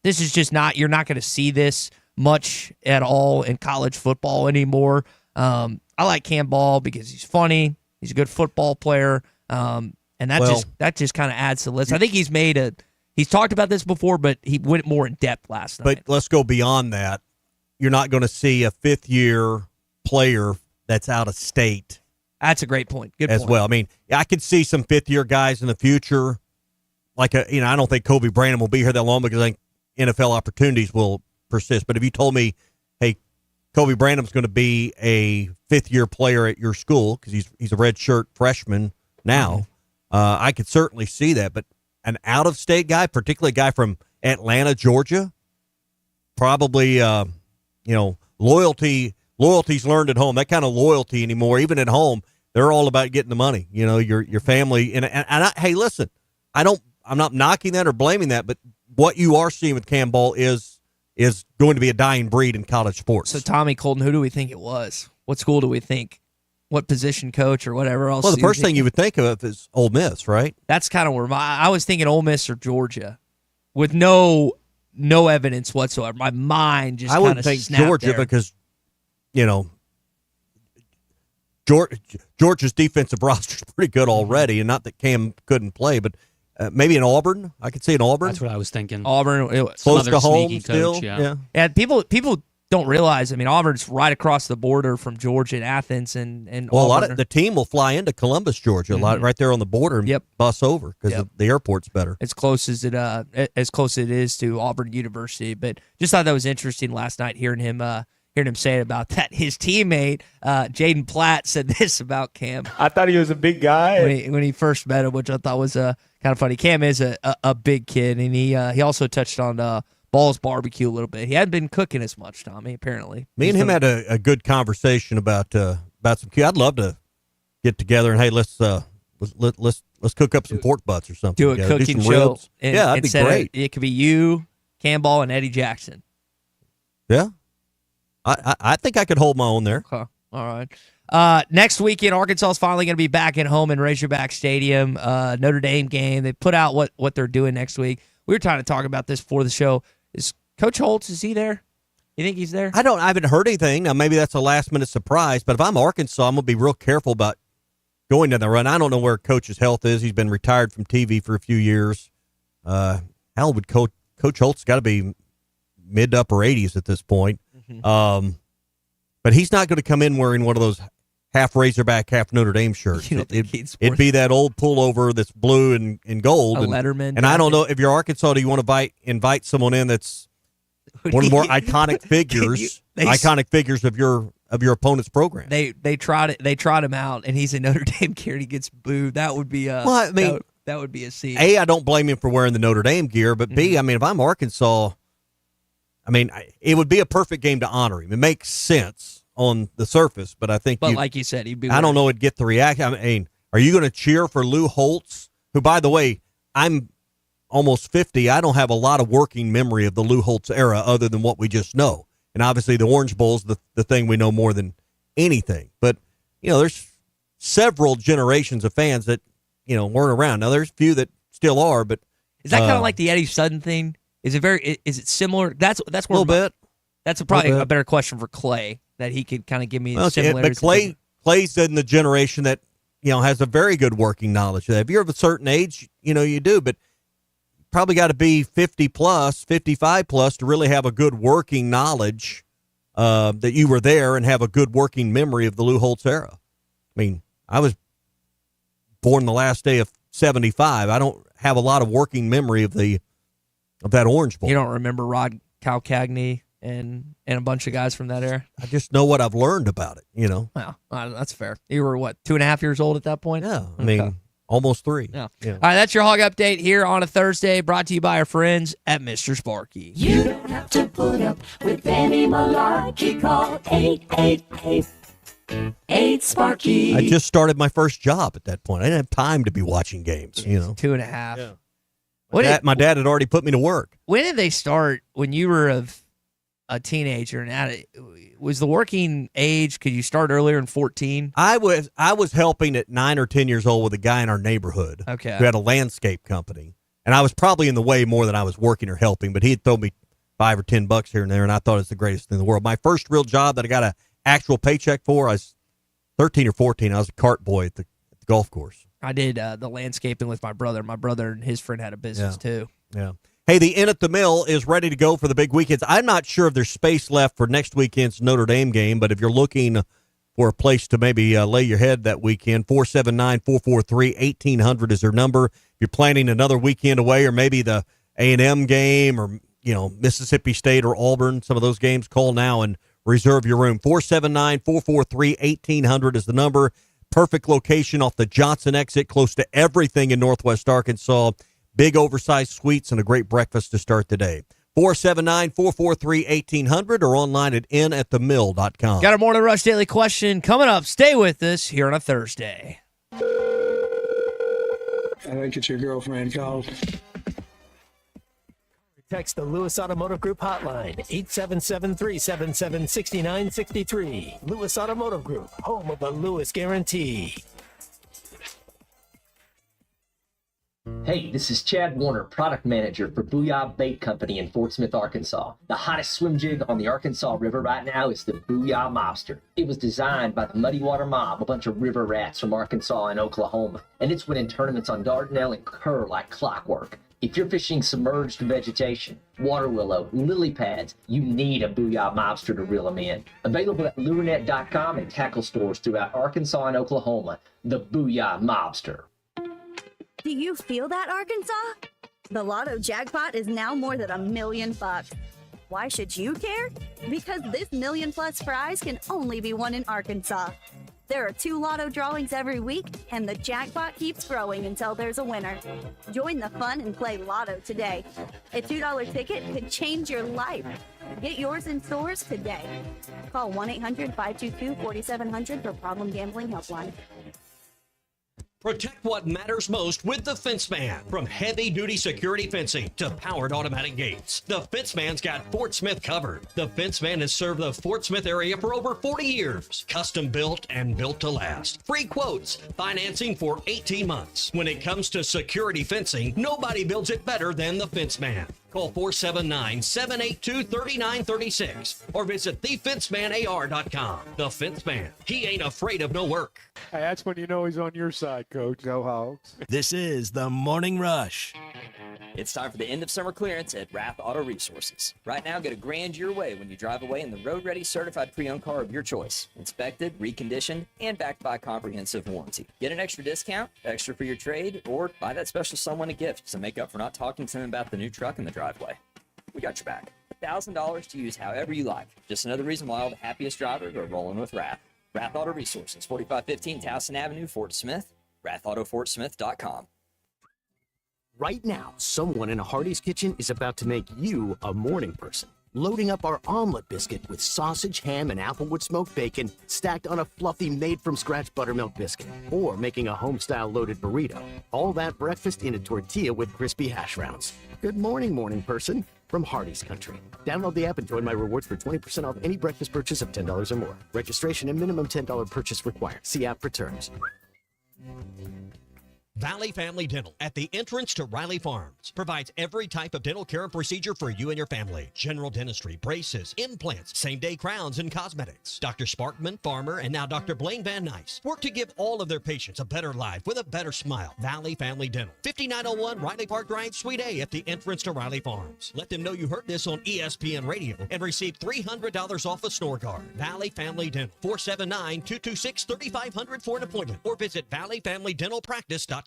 This is just you're not going to see this much at all in college football anymore. I like Cam Ball because he's funny. He's a good football player. And that just kind of adds to the list. I think he's talked about this before, but he went more in depth last night. But let's go beyond that. You're not going to see a 5th-year player that's out of state. That's a great point. Good as point. well. I mean, I could see some 5th-year guys in the future. I don't think Kobe Brandon will be here that long because I think NFL opportunities will persist. But if you told me, hey, Kobe Brandon's going to be a 5th-year player at your school because he's a redshirt freshman now, I could certainly see that. But an out-of-state guy, particularly a guy from Atlanta, Georgia. Probably, loyalty's learned at home. That kind of loyalty anymore, even at home, they're all about getting the money. Your family. Hey, listen, I'm not knocking that or blaming that, but what you are seeing with Cam Ball is going to be a dying breed in college sports. So, Tommy Colton, who do we think it was? What school do we think? What position coach or whatever else? Well, the first thing you would think of is Ole Miss, right? That's kind of where I was thinking Ole Miss or Georgia, with no evidence whatsoever. My mind just I wouldn't think Georgia there. because, Georgia's defensive roster is pretty good already, and not that Cam couldn't play, but maybe in Auburn. I could see in Auburn. That's what I was thinking. Auburn, close to home coach, still. yeah. And people don't realize. I mean, Auburn's right across the border from Georgia and Athens, and Well, Auburn. a lot of the team will fly into Columbus, Georgia, a lot right there on the border, and bus over because the airport's better. As close as it is to Auburn University. But just thought that was interesting last night hearing him say about that. His teammate Jaden Platt said this about Cam. I thought he was a big guy when he first met him, which I thought was kind of funny. Cam is a big kid, and he also touched on Ball's barbecue a little bit. He hadn't been cooking as much, Tommy, apparently. Me and him had a good conversation about some. I'd love to get together and hey, let's cook up some pork butts or something. Do a together. cooking some show. ribs. Yeah, that'd be great. It could be you, Cam Ball, and Eddie Jackson. Yeah, I think I could hold my own there. Okay. All right. Next weekend, Arkansas is finally going to be back at home in Razorback Stadium. Notre Dame game. They put out what they're doing next week. We were trying to talk about this before the show. Is Coach Holtz, is he there? You think he's there? I haven't heard anything. Now, maybe that's a last-minute surprise, but if I'm Arkansas, I'm going to be real careful about going down the run. I don't know where Coach's health is. He's been retired from TV for a few years. How would Coach Holtz got to be mid to upper 80s at this point. Mm-hmm. But he's not going to come in wearing one of those half Razorback, half Notre Dame shirts. It'd be that old pullover that's blue and gold. Letterman. And I don't know, if you're Arkansas, do you want to invite someone in that's one of the more iconic figures, of your opponent's program? They trot him out, and he's a Notre Dame gear, and he gets booed. That would be that would be a scene. A, I don't blame him for wearing the Notre Dame gear, but B, I mean, if I'm Arkansas, it would be a perfect game to honor him. It makes sense on the surface, but I think, like you said, he'd be. I don't know, it'd get the reaction. I mean, are you going to cheer for Lou Holtz, who, by the way, I'm almost 50. I don't have a lot of working memory of the Lou Holtz era other than what we just know, and obviously the Orange Bowl's the thing we know more than anything. But there's several generations of fans that weren't around. Now there's a few that still are, but is that kind of like the Eddie Sutton thing? Is it similar? That's where a little bit. That's probably a better question for Clay, that he could kind of give me similarities. But Clay's in the generation that has a very good working knowledge of that. If you're of a certain age, you do, but probably got to be 50 plus, 55 plus to really have a good working knowledge that you were there and have a good working memory of the Lou Holtz era. I mean, I was born the last day of 75. I don't have a lot of working memory of that Orange Bowl. You don't remember Rod Calcagney and a bunch of guys from that era? I just know what I've learned about it, Well, that's fair. You were, 2.5 years old at that point? Yeah, I mean, almost 3. Yeah. All right, that's your Hog Update here on a Thursday, brought to you by our friends at Mr. Sparky. You don't have to put up with any malarkey. Call 888-8 Sparky. I just started my first job at that point. I didn't have time to be watching games, 2.5. Yeah. My dad had already put me to work. When did they start? When you were a teenager, and was the working age? Could you start earlier in 14? I was helping at 9 or 10 years old with a guy in our neighborhood who had a landscape company, and I was probably in the way more than I was working or helping. But he'd throw me $5 or $10 here and there, and I thought it was the greatest thing in the world. My first real job that I got an actual paycheck for, I was 13 or 14. I was a cart boy at the golf course. I did the landscaping with my brother. My brother and his friend had a business too. Yeah. Hey, the Inn at the Mill is ready to go for the big weekends. I'm not sure if there's space left for next weekend's Notre Dame game, but if you're looking for a place to maybe lay your head that weekend, 479-443-1800 is their number. If you're planning another weekend away, or maybe the A&M game, or Mississippi State or Auburn, some of those games, call now and reserve your room. 479-443-1800 is the number. Perfect location off the Johnson exit, close to everything in Northwest Arkansas. big oversized suites, and a great breakfast to start the day. 479-443-1800 or online at inatthemill.com. Got a Morning Rush Daily question coming up. Stay with us here on a Thursday. I think it's your girlfriend called. Text the Lewis Automotive Group hotline, 877-377-6963. Lewis Automotive Group, home of the Lewis Guarantee. Hey, this is Chad Warner, product manager for Booyah Bait Company in Fort Smith, Arkansas. The hottest swim jig on the Arkansas River right now is the Booyah Mobster. It was designed by the Muddy Water Mob, a bunch of river rats from Arkansas and Oklahoma, and it's winning tournaments on Dardanelle and Kerr like clockwork. If you're fishing submerged vegetation, water willow, lily pads, you need a Booyah Mobster to reel them in. Available at lurenet.com and tackle stores throughout Arkansas and Oklahoma, the Booyah Mobster. Do you feel that, Arkansas? The Lotto jackpot is now more than $1 million. Why should you care? Because this $1 million+ prize can only be won in Arkansas. There are 2 Lotto drawings every week, and the jackpot keeps growing until there's a winner. Join the fun and play Lotto today. A $2 ticket could change your life. Get yours in stores today. Call 1-800-522-4700 for Problem Gambling Helpline. Protect what matters most with the Fence Man. From heavy-duty security fencing to powered automatic gates, the Fence Man's got Fort Smith covered. The Fence Man has served the Fort Smith area for over 40 years. Custom built and built to last. Free quotes, financing for 18 months. When it comes to security fencing, nobody builds it better than the Fence Man. Call 479-782-3936 or visit thefencemanAR.com. The Fence Man. He ain't afraid of no work. Hey, that's when you know he's on your side, Coach. Go Hogs. This is the Morning Rush. It's time for the end of summer clearance at Rath Auto Resources. Right now, get a grand your way when you drive away in the road-ready certified pre-owned car of your choice. Inspected, reconditioned, and backed by a comprehensive warranty. Get an extra discount, extra for your trade, or buy that special someone a gift to make up for not talking to them about the new truck in the driveway. We got your back. $1,000 to use however you like. Just another reason why all the happiest drivers are rolling with Rath. Rath Auto Resources, 4515 Towson Avenue, Fort Smith. RathAutoFortSmith.com. Right now, someone in a Hardee's kitchen is about to make you a morning person. Loading up our omelet biscuit with sausage, ham, and applewood smoked bacon stacked on a fluffy made-from-scratch buttermilk biscuit. Or making a home-style loaded burrito. All that breakfast in a tortilla with crispy hash browns. Good morning, morning person, from Hardee's Country. Download the app and join my rewards for 20% off any breakfast purchase of $10 or more. Registration and minimum $10 purchase required. See app for terms. Valley Family Dental at the entrance to Riley Farms provides every type of dental care and procedure for you and your family. General dentistry, braces, implants, same-day crowns, and cosmetics. Dr. Sparkman, Farmer, and now Dr. Blaine Van Nice work to give all of their patients a better life with a better smile. Valley Family Dental, 5901 Riley Park Drive, Suite A at the entrance to Riley Farms. Let them know you heard this on ESPN Radio and receive $300 off a snore guard. Valley Family Dental, 479-226-3500 for an appointment or visit valleyfamilydentalpractice.com.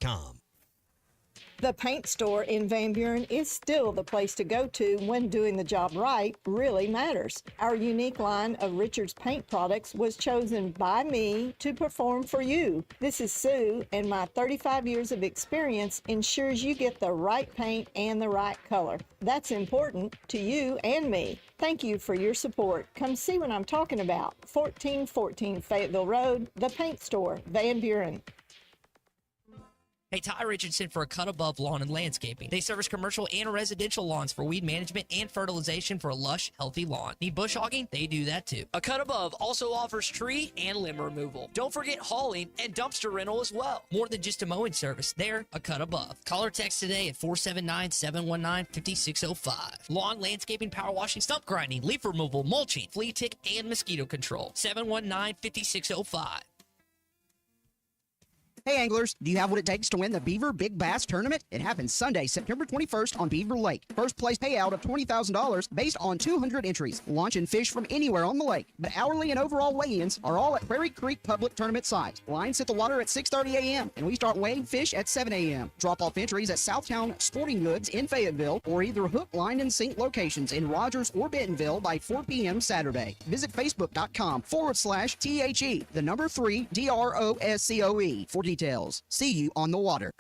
The paint store in Van Buren is still the place to go to when doing the job right really matters. Our unique line of Richards paint products was chosen by me to perform for you. This is Sue, and my 35 years of experience ensures you get the right paint and the right color. That's important to you and me. Thank you for your support. Come see what I'm talking about. 1414 Fayetteville Road, the paint store, Van Buren. Hey, Ty Richardson for A Cut Above Lawn and Landscaping. They service commercial and residential lawns for weed management and fertilization for a lush, healthy lawn. Need bush hogging? They do that too. A Cut Above also offers tree and limb removal. Don't forget hauling and dumpster rental as well. More than just a mowing service, they're A Cut Above. Call or text today at 479-719-5605. Lawn, landscaping, power washing, stump grinding, leaf removal, mulching, flea tick, and mosquito control. 719-5605. Hey anglers, do you have what it takes to win the Beaver Big Bass Tournament? It happens Sunday, September 21st on Beaver Lake. First place payout of $20,000 based on 200 entries. Launch and fish from anywhere on the lake. But hourly and overall weigh-ins are all at Prairie Creek Public Tournament sites. Lines hit the water at 6:30 a.m. and we start weighing fish at 7 a.m. Drop-off entries at Southtown Sporting Goods in Fayetteville or either hook, line, and sink locations in Rogers or Bentonville by 4 p.m. Saturday. Visit Facebook.com/THE, the number 3 DROSCOE for details. See you on the water.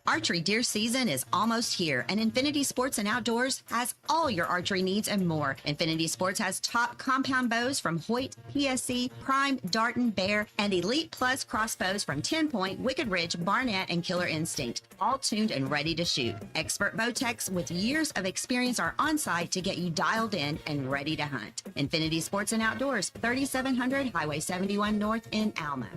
Archery deer season is almost here, and Infinity Sports and Outdoors has all your archery needs and more. Infinity Sports has top compound bows from Hoyt, PSC, Prime, Darton, Bear, and Elite Plus crossbows from 10 Point, Wicked Ridge, Barnett, and Killer Instinct, all tuned and ready to shoot. Expert bow techs with years of experience are on site to get you dialed in and ready to hunt. Infinity Sports and Outdoors, 3700 Highway 71 North in Alma.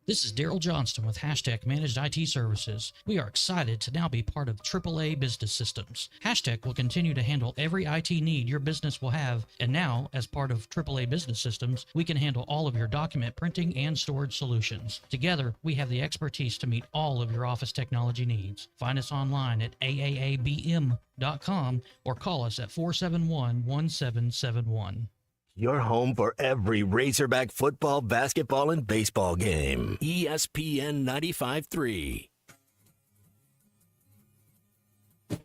This is Daryl Johnston with Hashtag Managed IT Services. We are excited to now be part of AAA Business Systems. Hashtag will continue to handle every IT need your business will have, and now, as part of AAA Business Systems, we can handle all of your document printing and storage solutions. Together, we have the expertise to meet all of your office technology needs. Find us online at aaabm.com or call us at 471-1771. Your home for every Razorback football, basketball, and baseball game. ESPN 95.3. The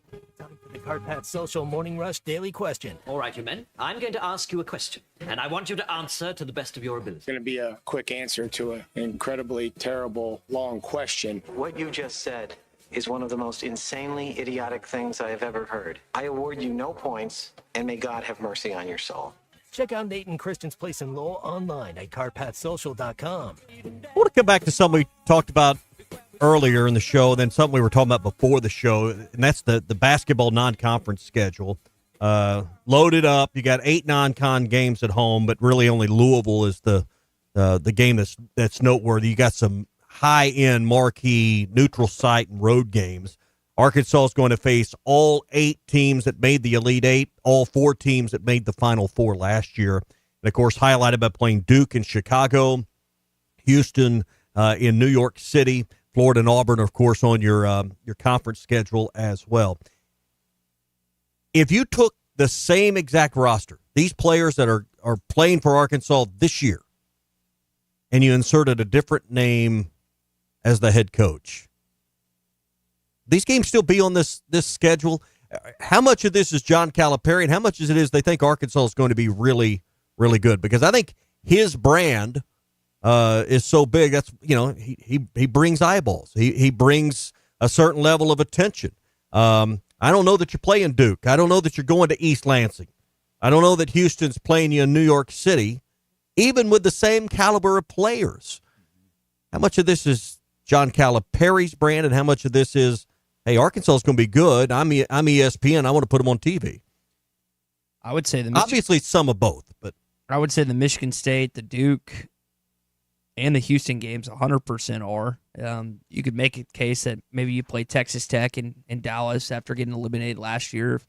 Carpat Social Morning Rush Daily Question. All right, you men. I'm going to ask you a question, and I want you to answer to the best of your ability. It's going to be a quick answer to an incredibly terrible, long question. What you just said is one of the most insanely idiotic things I have ever heard. I award you no points, and may God have mercy on your soul. Check out Nate and Christian's Place in Lowell online at carpatsocial.com. I want to come back to something we talked about earlier in the show, then something we were talking about before the show, and that's the basketball non-conference schedule. Loaded up. You got 8 non-con games at home, but really only Louisville is the game that's noteworthy. You got some high-end marquee neutral site and road games. Arkansas is going to face all 8 teams that made the Elite Eight, all 4 teams that made the Final Four last year. And, of course, highlighted by playing Duke in Chicago, Houston in New York City, Florida and Auburn, of course, on your conference schedule as well. If you took the same exact roster, these players that are playing for Arkansas this year, and you inserted a different name as the head coach, these games still be on this schedule? How much of this is John Calipari, and how much of it is they think Arkansas is going to be really, really good? Because I think his brand is so big. That's, he brings eyeballs. He brings a certain level of attention. I don't know that you're playing Duke. I don't know that you're going to East Lansing. I don't know that Houston's playing you in New York City, even with the same caliber of players. How much of this is John Calipari's brand, and how much of this is, hey, Arkansas is going to be good. I'm ESPN. I want to put them on TV. I would say obviously some of both, but I would say the Michigan State, the Duke, and the Houston games 100% are. You could make a case that maybe you play Texas Tech in Dallas after getting eliminated last year.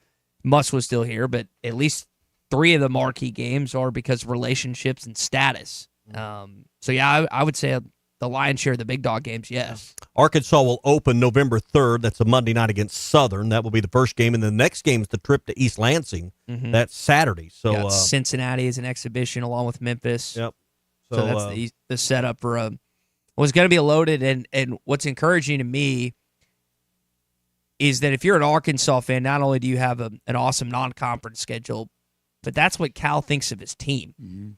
Muss was still here, but at least 3 of the marquee games are because of relationships and status. So yeah, I would say the lion's share of the big dog games, yes. Arkansas will open November 3rd. That's a Monday night against Southern. That will be the first game. And the next game is the trip to East Lansing. Mm-hmm. That's Saturday. So Cincinnati is an exhibition along with Memphis. Yep. So that's the setup for was going to be loaded. And what's encouraging to me is that if you're an Arkansas fan, not only do you have an awesome non-conference schedule, but that's what Cal thinks of his team. Mm-hmm.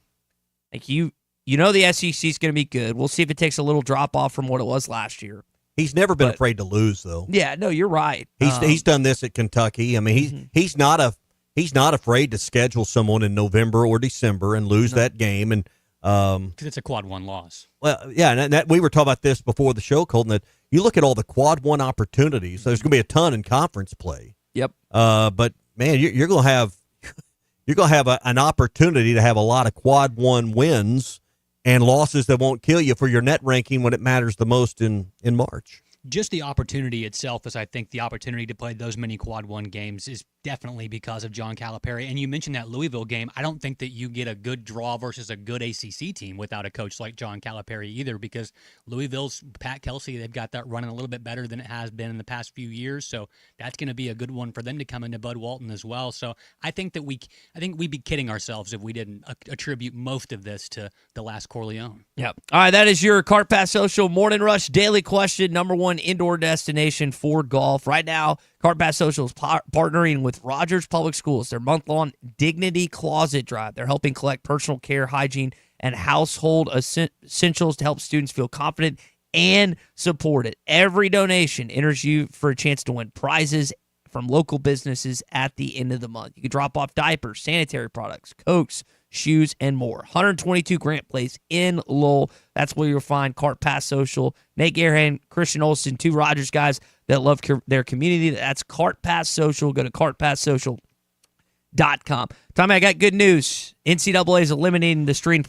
Like you know the SEC is going to be good. We'll see if it takes a little drop off from what it was last year. He's never been afraid to lose, though. Yeah, no, you're right. He's done this at Kentucky. I mean, he's not afraid to schedule someone in November or December and lose that game. And because it's a quad 1 loss. Well, yeah, and we were talking about this before the show, Colton. That you look at all the quad 1 opportunities. There's going to be a ton in conference play. Yep. But man, you're going to have an opportunity to have a lot of quad 1 wins and losses that won't kill you for your net ranking when it matters the most in March. Just the opportunity itself is, I think, the opportunity to play those many quad 1 games is definitely because of John Calipari. And you mentioned that Louisville game. I don't think that you get a good draw versus a good ACC team without a coach like John Calipari either, because Louisville's Pat Kelsey, they've got that running a little bit better than it has been in the past few years. So that's going to be a good one for them to come into Bud Walton as well. So I think we'd be kidding ourselves if we didn't attribute most of this to the last Corleone. Yep. All right, that is your Cart Pass Social Morning Rush Daily Question, #1 indoor destination for golf. Right now, Cart Pass Social is partnering with Rogers Public Schools. Their month-long Dignity Closet Drive. They're helping collect personal care, hygiene, and household essentials to help students feel confident and supported. Every donation enters you for a chance to win prizes from local businesses at the end of the month. You can drop off diapers, sanitary products, Cokes, shoes, and more. 122 Grant Place in Lowell. That's where you'll find Cart Pass Social, Nate Garhan, Christian Olson, two Rogers guys that love their community. That's Cart Pass Social. Go to cartpasssocial.com. Tommy, I got good news. NCAA is eliminating the spring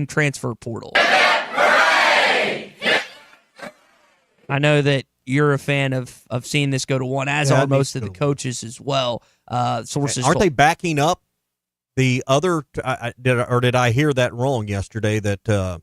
transfer portal. I know that you're a fan of seeing this go to one, as are most of the coaches as well. Sources aren't they backing up the other? Did I hear that wrong yesterday? That the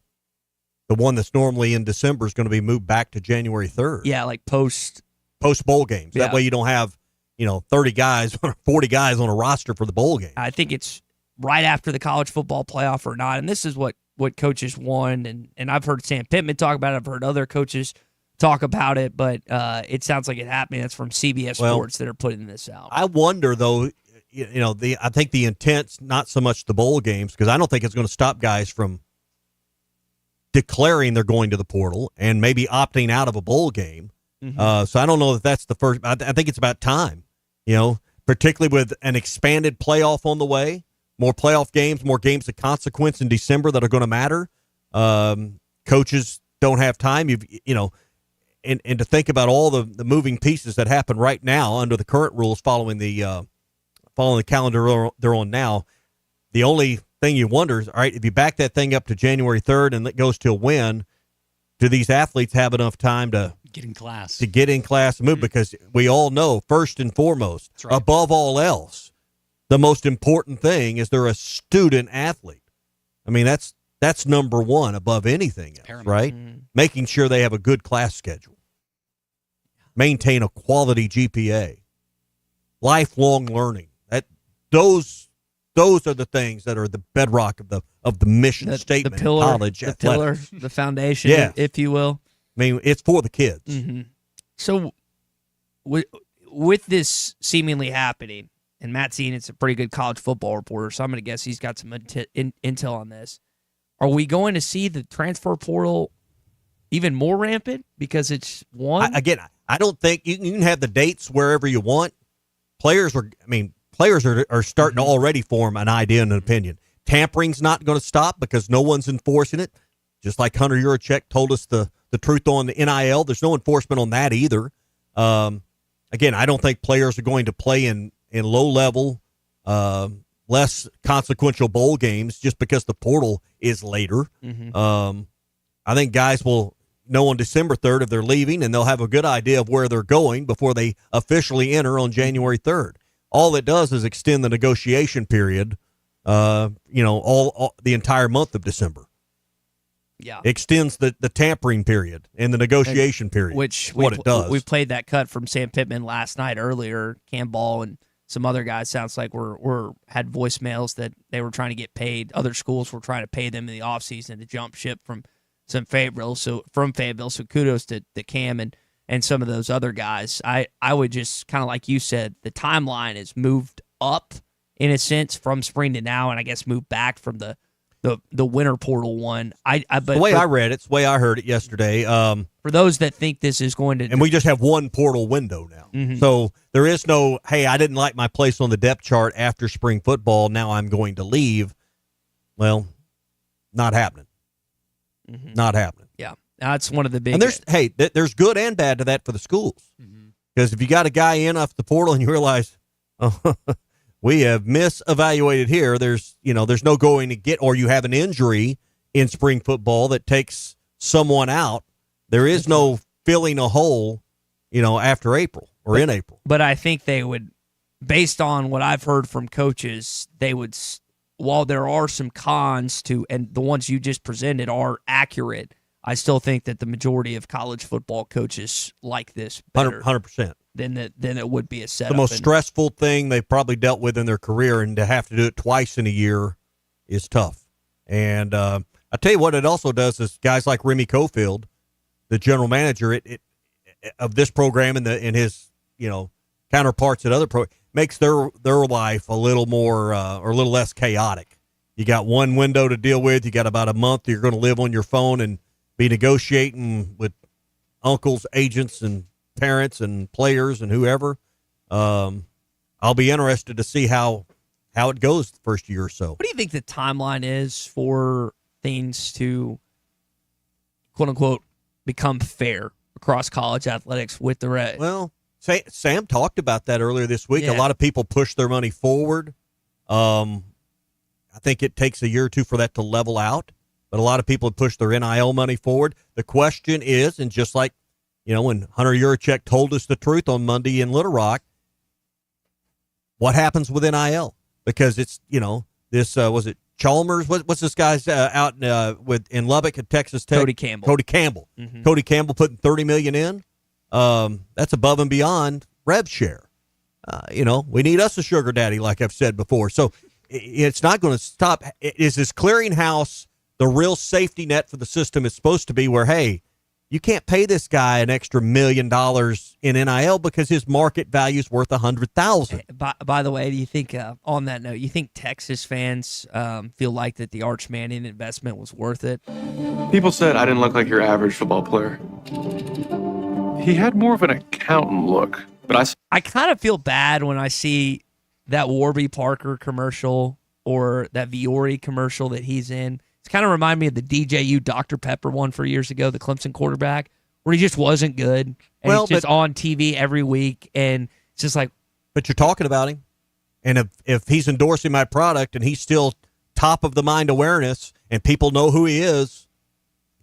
one that's normally in December is going to be moved back to January 3rd. Yeah, like post bowl games. Yeah. That way you don't have 30 guys, 40 guys on a roster for the bowl game. I think it's right after the college football playoff or not. And this is what coaches want. And I've heard Sam Pittman talk about it. I've heard other coaches talk about it, but it sounds like it's happening. That's from CBS Sports that are putting this out. I wonder, though, I think the intent's not so much the bowl games, because I don't think it's going to stop guys from declaring they're going to the portal and maybe opting out of a bowl game. Mm-hmm. So I don't know that that's the first. I think it's about time, particularly with an expanded playoff on the way, more playoff games, more games of consequence in December that are going to matter. Coaches don't have time. And to think about all the moving pieces that happen right now under the current rules following the calendar they're on now, the only thing you wonder is, all right, if you back that thing up to January 3rd and it goes till when, do these athletes have enough time to get in class and move? Because we all know, first and foremost, above all else, the most important thing is they're a student athlete. I mean, that's number one above anything else, right? Mm-hmm. Making sure they have a good class schedule, maintain a quality GPA, lifelong learning. Those are the things that are the bedrock of the mission statement. The pillar, of college the athletics. pillar, the foundation, Yeah. if you will. I mean, it's for the kids. Mm-hmm. So, with this seemingly happening, and Matt Zenit's a pretty good college football reporter, so I'm going to guess he's got some intel on this. Are we going to see the transfer portal even more rampant because it's one? I don't think you can have the dates wherever you want. Players are starting to already form an idea and an opinion. Tampering's not going to stop because no one's enforcing it. Just like Hunter Yurachek told us the truth on the NIL, there's no enforcement on that either. Again, I don't think players are going to play in low-level, less consequential bowl games just because the portal is later. Mm-hmm. I think guys will know on December 3rd if they're leaving, and they'll have a good idea of where they're going before they officially enter on January 3rd. All it does is extend the negotiation period, all the entire month of December. Yeah, extends the tampering period and the negotiation period. Which it does. We played that cut from Sam Pittman last night earlier. Cam Ball and some other guys sounds like had voicemails that they were trying to get paid. Other schools were trying to pay them in the offseason to jump ship from Fayetteville. So kudos to Cam and some of those other guys. I would just kind of like you said, the timeline is moved up in a sense from spring to now, and I guess moved back from the winter portal one. But the way I read it, it's the way I heard it yesterday. For those that think this is going to, and we just have one portal window now, mm-hmm. So there is no, hey, I didn't like my place on the depth chart after spring football, now I'm going to leave. Well, not happening. Mm-hmm. Not happening. Yeah, that's one of the big. And there's good and bad to that for the schools, because if you got a guy in off the portal and you realize, oh, we have misevaluated here. There's no going to get, or you have an injury in spring football that takes someone out. There is no filling a hole, after April or in April. But I think they would, based on what I've heard from coaches, they would, while there are some cons to, and the ones you just presented are accurate, I still think that the majority of college football coaches like this better 100%. Than it would be a setup. The most stressful thing they've probably dealt with in their career, and to have to do it twice in a year is tough. And I tell you what, it also does is guys like Remy Cofield, the general manager of this program and his counterparts at other programs, makes their life a little more or a little less chaotic. You got one window to deal with. You got about a month. You're going to live on your phone and be negotiating with uncles, agents, and parents and players and whoever. I'll be interested to see how it goes the first year or so. What do you think the timeline is for things to, quote unquote, become fair across college athletics with the red? Well, Sam talked about that earlier this week. Yeah. A lot of people push their money forward. I think it takes a year or two for that to level out, but a lot of people have pushed their NIL money forward. The question is, and just like, when Hunter Yurachek told us the truth on Monday in Little Rock, what happens with NIL? Because it's, this, was it Chalmers? What's this guy's out in Lubbock at Texas Tech? Cody Campbell. Mm-hmm. Cody Campbell putting $30 million in. That's above and beyond rev share. We need us a sugar daddy, like I've said before. So it's not going to stop. Is this clearinghouse the real safety net for the system? Is supposed to be where, hey, you can't pay this guy an extra $1 million in NIL because his market value is worth $100,000. By the way, do you think, on that note, you think Texas fans feel like that the Arch Manning investment was worth it? People said I didn't look like your average football player. He had more of an accountant look, but I kind of feel bad when I see that Warby Parker commercial or that Viore commercial that he's in. It's kind of remind me of the DJU Dr. Pepper one for years ago, the Clemson quarterback, where he just wasn't good. And he's just on TV every week, and it's just like. But you're talking about him, and if he's endorsing my product and he's still top of the mind awareness and people know who he is,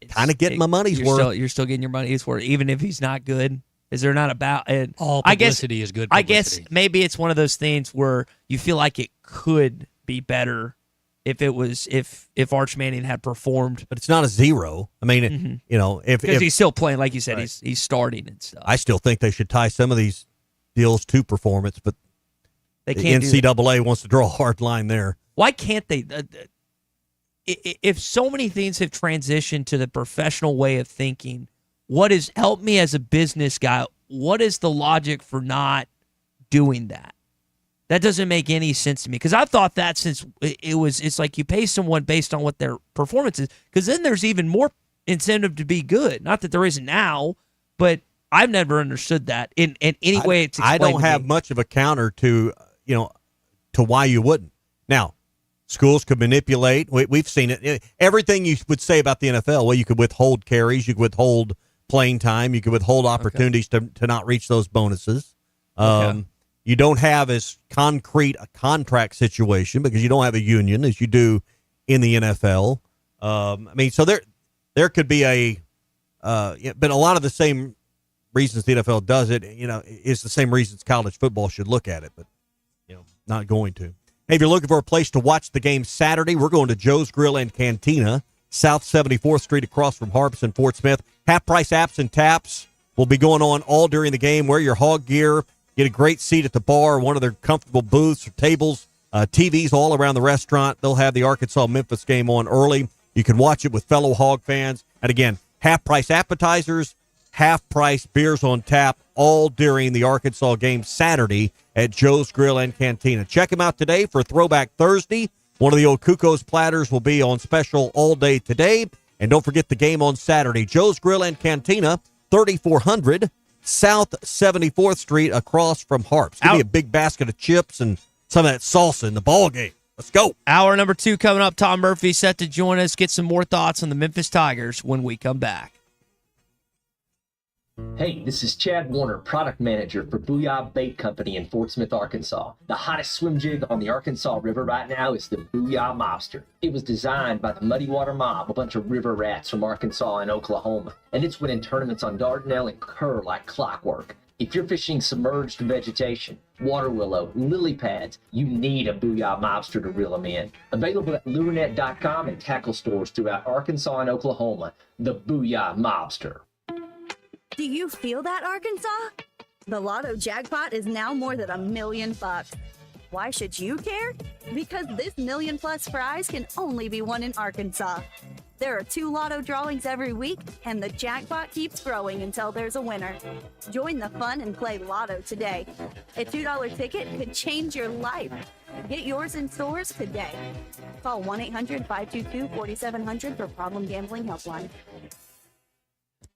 kind of getting my money's worth. You're still getting your money's worth, even if he's not good. Is there not about it? All publicity is good publicity. I guess maybe it's one of those things where you feel like it could be better if it was if Arch Manning had performed. But it's not a zero. I mean, if he's still playing, like you said, right. he's starting and stuff. I still think they should tie some of these deals to performance, but they can't. The NCAA wants to draw a hard line there. Why can't they? If so many things have transitioned to the professional way of thinking, help me as a business guy, what is the logic for not doing that? That doesn't make any sense to me, because I thought that since it's like you pay someone based on what their performance is, because then there's even more incentive to be good. Not that there isn't now, but I've never understood that in any way. It's I don't have much of a counter to why you wouldn't. Now, schools could manipulate. We've seen it. Everything you would say about the NFL. Well, you could withhold carries, you could withhold playing time, you could withhold opportunities to not reach those bonuses. You don't have as concrete a contract situation because you don't have a union as you do in the NFL. So there could be but a lot of the same reasons the NFL does it, is the same reasons college football should look at it, but not going to. Hey, if you're looking for a place to watch the game Saturday, we're going to Joe's Grill and Cantina, South 74th Street across from Harps and Fort Smith. Half-price apps and taps will be going on all during the game. Wear your hog gear. Get a great seat at the bar, one of their comfortable booths or tables, TVs all around the restaurant. They'll have the Arkansas-Memphis game on early. You can watch it with fellow Hog fans. And again, half-price appetizers, half-price beers on tap, all during the Arkansas game Saturday at Joe's Grill and Cantina. Check them out today for Throwback Thursday. One of the old Cuco's platters will be on special all day today. And don't forget the game on Saturday. Joe's Grill and Cantina, 3400 South 74th Street across from Harps. Give me a big basket of chips and some of that salsa in the ball game. Let's go. Hour number 2 coming up. Tom Murphy set to join us. Get some more thoughts on the Memphis Tigers when we come back. Hey, this is Chad Warner, product manager for Booyah Bait Company in Fort Smith, Arkansas. The hottest swim jig on the Arkansas River right now is the Booyah Mobster. It was designed by the Muddy Water Mob, a bunch of river rats from Arkansas and Oklahoma, and it's winning tournaments on Dardanelle and Kerr like clockwork. If you're fishing submerged vegetation, water willow, lily pads, you need a Booyah Mobster to reel them in. Available at lurenet.com and tackle stores throughout Arkansas and Oklahoma, the Booyah Mobster. Do you feel that, Arkansas? The Lotto jackpot is now more than $1 million. Why should you care? Because this $1 million+ prize can only be won in Arkansas. There are 2 Lotto drawings every week, and the jackpot keeps growing until there's a winner. Join the fun and play Lotto today. A $2 ticket could change your life. Get yours in stores today. Call 1-800-522-4700 for Problem Gambling Helpline.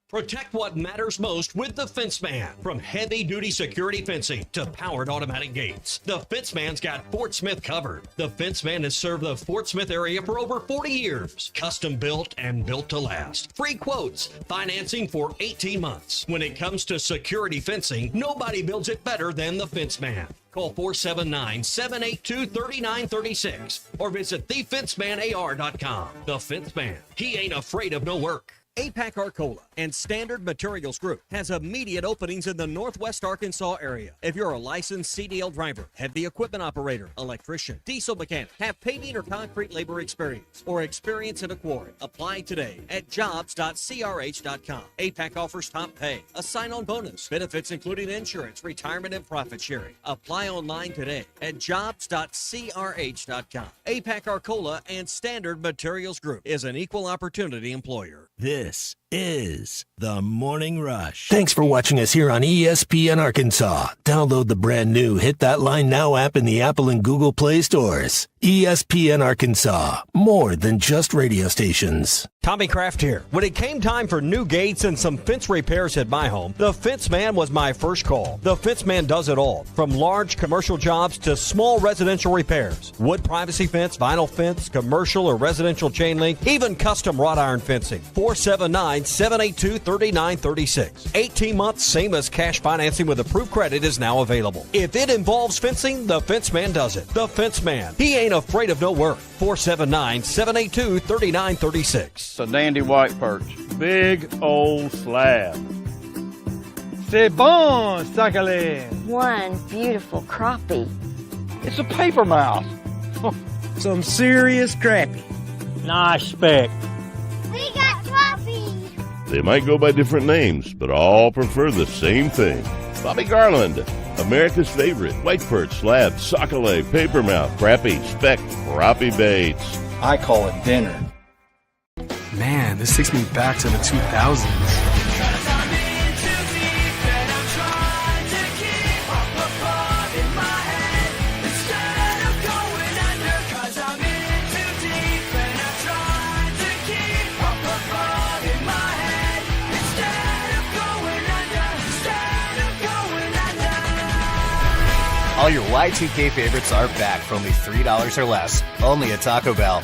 Protect what matters most with the Fence Man. From heavy-duty security fencing to powered automatic gates, the Fence Man's got Fort Smith covered. The Fence Man has served the Fort Smith area for over 40 years. Custom built and built to last. Free quotes, financing for 18 months. When it comes to security fencing, nobody builds it better than the Fence Man. Call 479-782-3936 or visit thefencemanAR.com. The Fence Man. He ain't afraid of no work. APAC Arcola and Standard Materials Group has immediate openings in the Northwest Arkansas area. If you're a licensed CDL driver, heavy equipment operator, electrician, diesel mechanic, have paving or concrete labor experience, or experience in a quarry, apply today at jobs.crh.com. APAC offers top pay, a sign-on bonus, benefits including insurance, retirement, and profit sharing. Apply online today at jobs.crh.com. APAC Arcola and Standard Materials Group is an equal opportunity employer. This is The Morning Rush. Thanks for watching us here on ESPN Arkansas. Download the brand new Hit That Line Now app in the Apple and Google Play stores. ESPN Arkansas, more than just radio stations. Tommy Kraft here. When it came time for new gates and some fence repairs at my home, the Fence Man was my first call. The Fence Man does it all, from large commercial jobs to small residential repairs. Wood privacy fence, vinyl fence, commercial or residential chain link, even custom wrought iron fencing. 479-782-3936. 18 months, same as cash financing with approved credit is now available. If it involves fencing, the Fence Man does it. The Fence Man. He ain't afraid of no work. 479-782-3936. It's a dandy white perch. Big old slab. C'est bon, sacale. One beautiful crappie. It's a paper mouse. Some serious crappie. Nice speck. We got crappie. They might go by different names, but all prefer the same thing. Bobby Garland, America's favorite white perch, slab, sockeye, papermouth, crappie, speck, crappie baits. I call it dinner. Man, this takes me back to the 2000s. All your Y2K favorites are back for only $3 or less. Only at Taco Bell.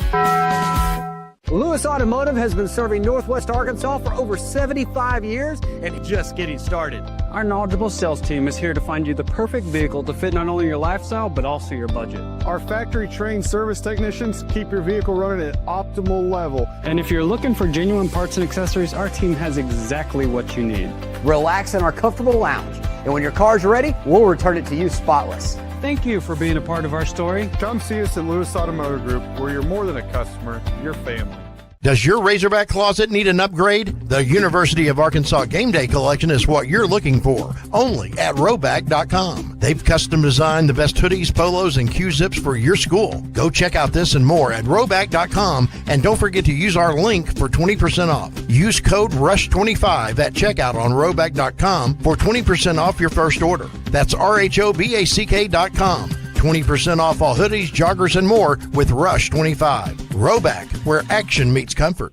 Lewis Automotive has been serving Northwest Arkansas for over 75 years and just getting started. Our knowledgeable sales team is here to find you the perfect vehicle to fit not only your lifestyle, but also your budget. Our factory-trained service technicians keep your vehicle running at optimal level. And if you're looking for genuine parts and accessories, our team has exactly what you need. Relax in our comfortable lounge. And when your car's ready, we'll return it to you spotless. Thank you for being a part of our story. Come see us at Lewis Automotive Group, where you're more than a customer, you're family. Does your Razorback closet need an upgrade? The University of Arkansas Game Day Collection is what you're looking for, only at Roback.com. They've custom designed the best hoodies, polos, and Q-zips for your school. Go check out this and more at Roback.com, and don't forget to use our link for 20% off. Use code RUSH25 at checkout on Roback.com for 20% off your first order. That's RHOBACK.com. 20% off all hoodies, joggers, and more with Rush 25. Roback, where action meets comfort.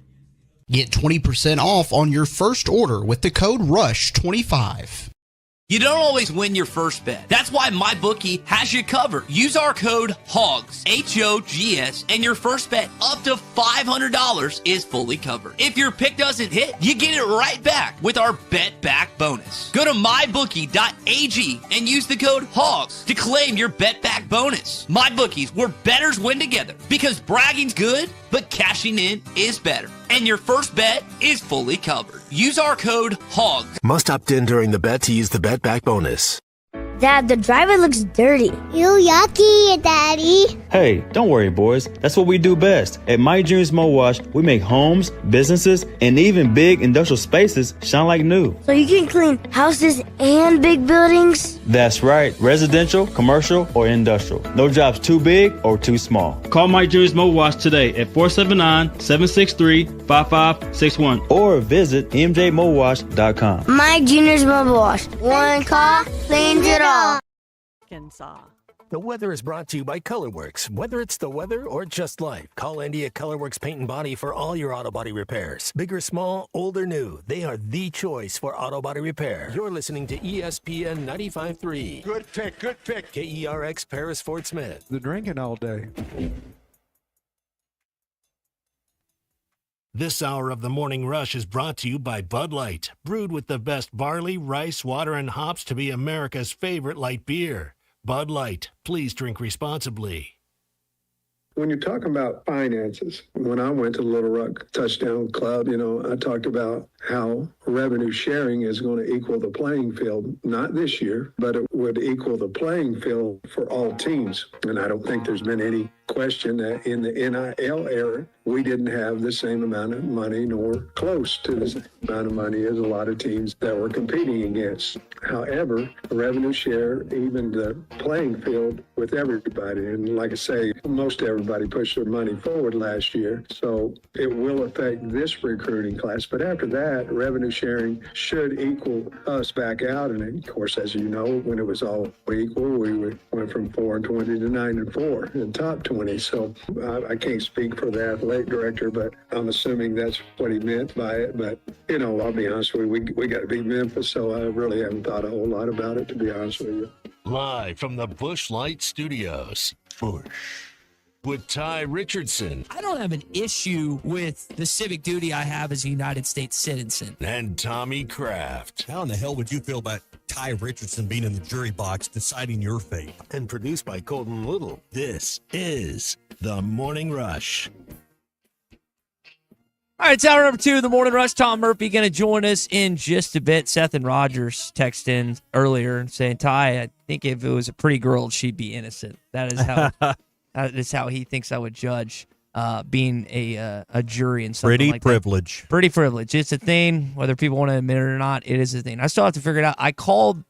Get 20% off on your first order with the code RUSH25. You don't always win your first bet. That's why MyBookie has you covered. Use our code HOGS, H-O-G-S, and your first bet up to $500 is fully covered. If your pick doesn't hit, you get it right back with our Bet Back bonus. Go to mybookie.ag and use the code HOGS to claim your Bet Back bonus. MyBookie's where bettors win together, because bragging's good, but cashing in is better. And your first bet is fully covered. Use our code HOGS. Must opt in during the bet to use the Bet Back bonus. Dad, the driver looks dirty. You yucky, Daddy. Hey, don't worry, boys. That's what we do best. At My Dreams Mo Wash, we make homes, businesses, and even big industrial spaces shine like new. So you can clean houses and big buildings? That's right. Residential, commercial, or industrial. No job's too big or too small. Call My Dreams Mo Wash today at 479-763-5561 or visit mjmowash.com. My Junior's Mobile Wash. One call cleans it all. Arkansas. The weather is brought to you by Colorworks. Whether it's the weather or just life, call Andy at Colorworks Paint and Body for all your auto body repairs. Big or small, old or new, they are the choice for auto body repair. You're listening to ESPN 95.3. Good pick, good pick. KERX Paris Fort Smith. The drinking all day. This hour of the Morning Rush is brought to you by Bud Light, brewed with the best barley, rice, water, and hops to be America's favorite light beer. Bud Light, please drink responsibly. When you're talking about finances, when I went to Little Rock Touchdown Club, I talked about how revenue sharing is going to equal the playing field, not this year, but it would equal the playing field for all teams. And I don't think there's been any question that in the NIL era, we didn't have the same amount of money nor close to the same amount of money as a lot of teams that we're competing against. However, revenue share, even the playing field with everybody. And like I say, most everybody pushed their money forward last year. So it will affect this recruiting class. But after that, revenue sharing should equal us back out. And of course, as you know, when it was all equal, we went from 4-20 to 9-4 in top 20. So I can't speak for the athletic director, but I'm assuming that's what he meant by it. But, I'll be honest with you, we got to beat Memphis, so I really haven't thought a whole lot about it, to be honest with you. Live from the Busch Light Studios. Busch. With Ty Richardson. I don't have an issue with the civic duty I have as a United States citizen. And Tommy Kraft. How in the hell would you feel about Ty Richardson being in the jury box deciding your fate? And produced by Colton Little. This is The Morning Rush. All right, it's hour number 2 of the Morning Rush. Tom Murphy going to join us in just a bit. Seth and Rogers texted in earlier saying, Ty, I think if it was a pretty girl, she'd be innocent. That is how that is how he thinks I would judge being a jury and something like privilege. That. Pretty privilege. It's a thing, whether people want to admit it or not. It is a thing. I still have to figure it out. I called.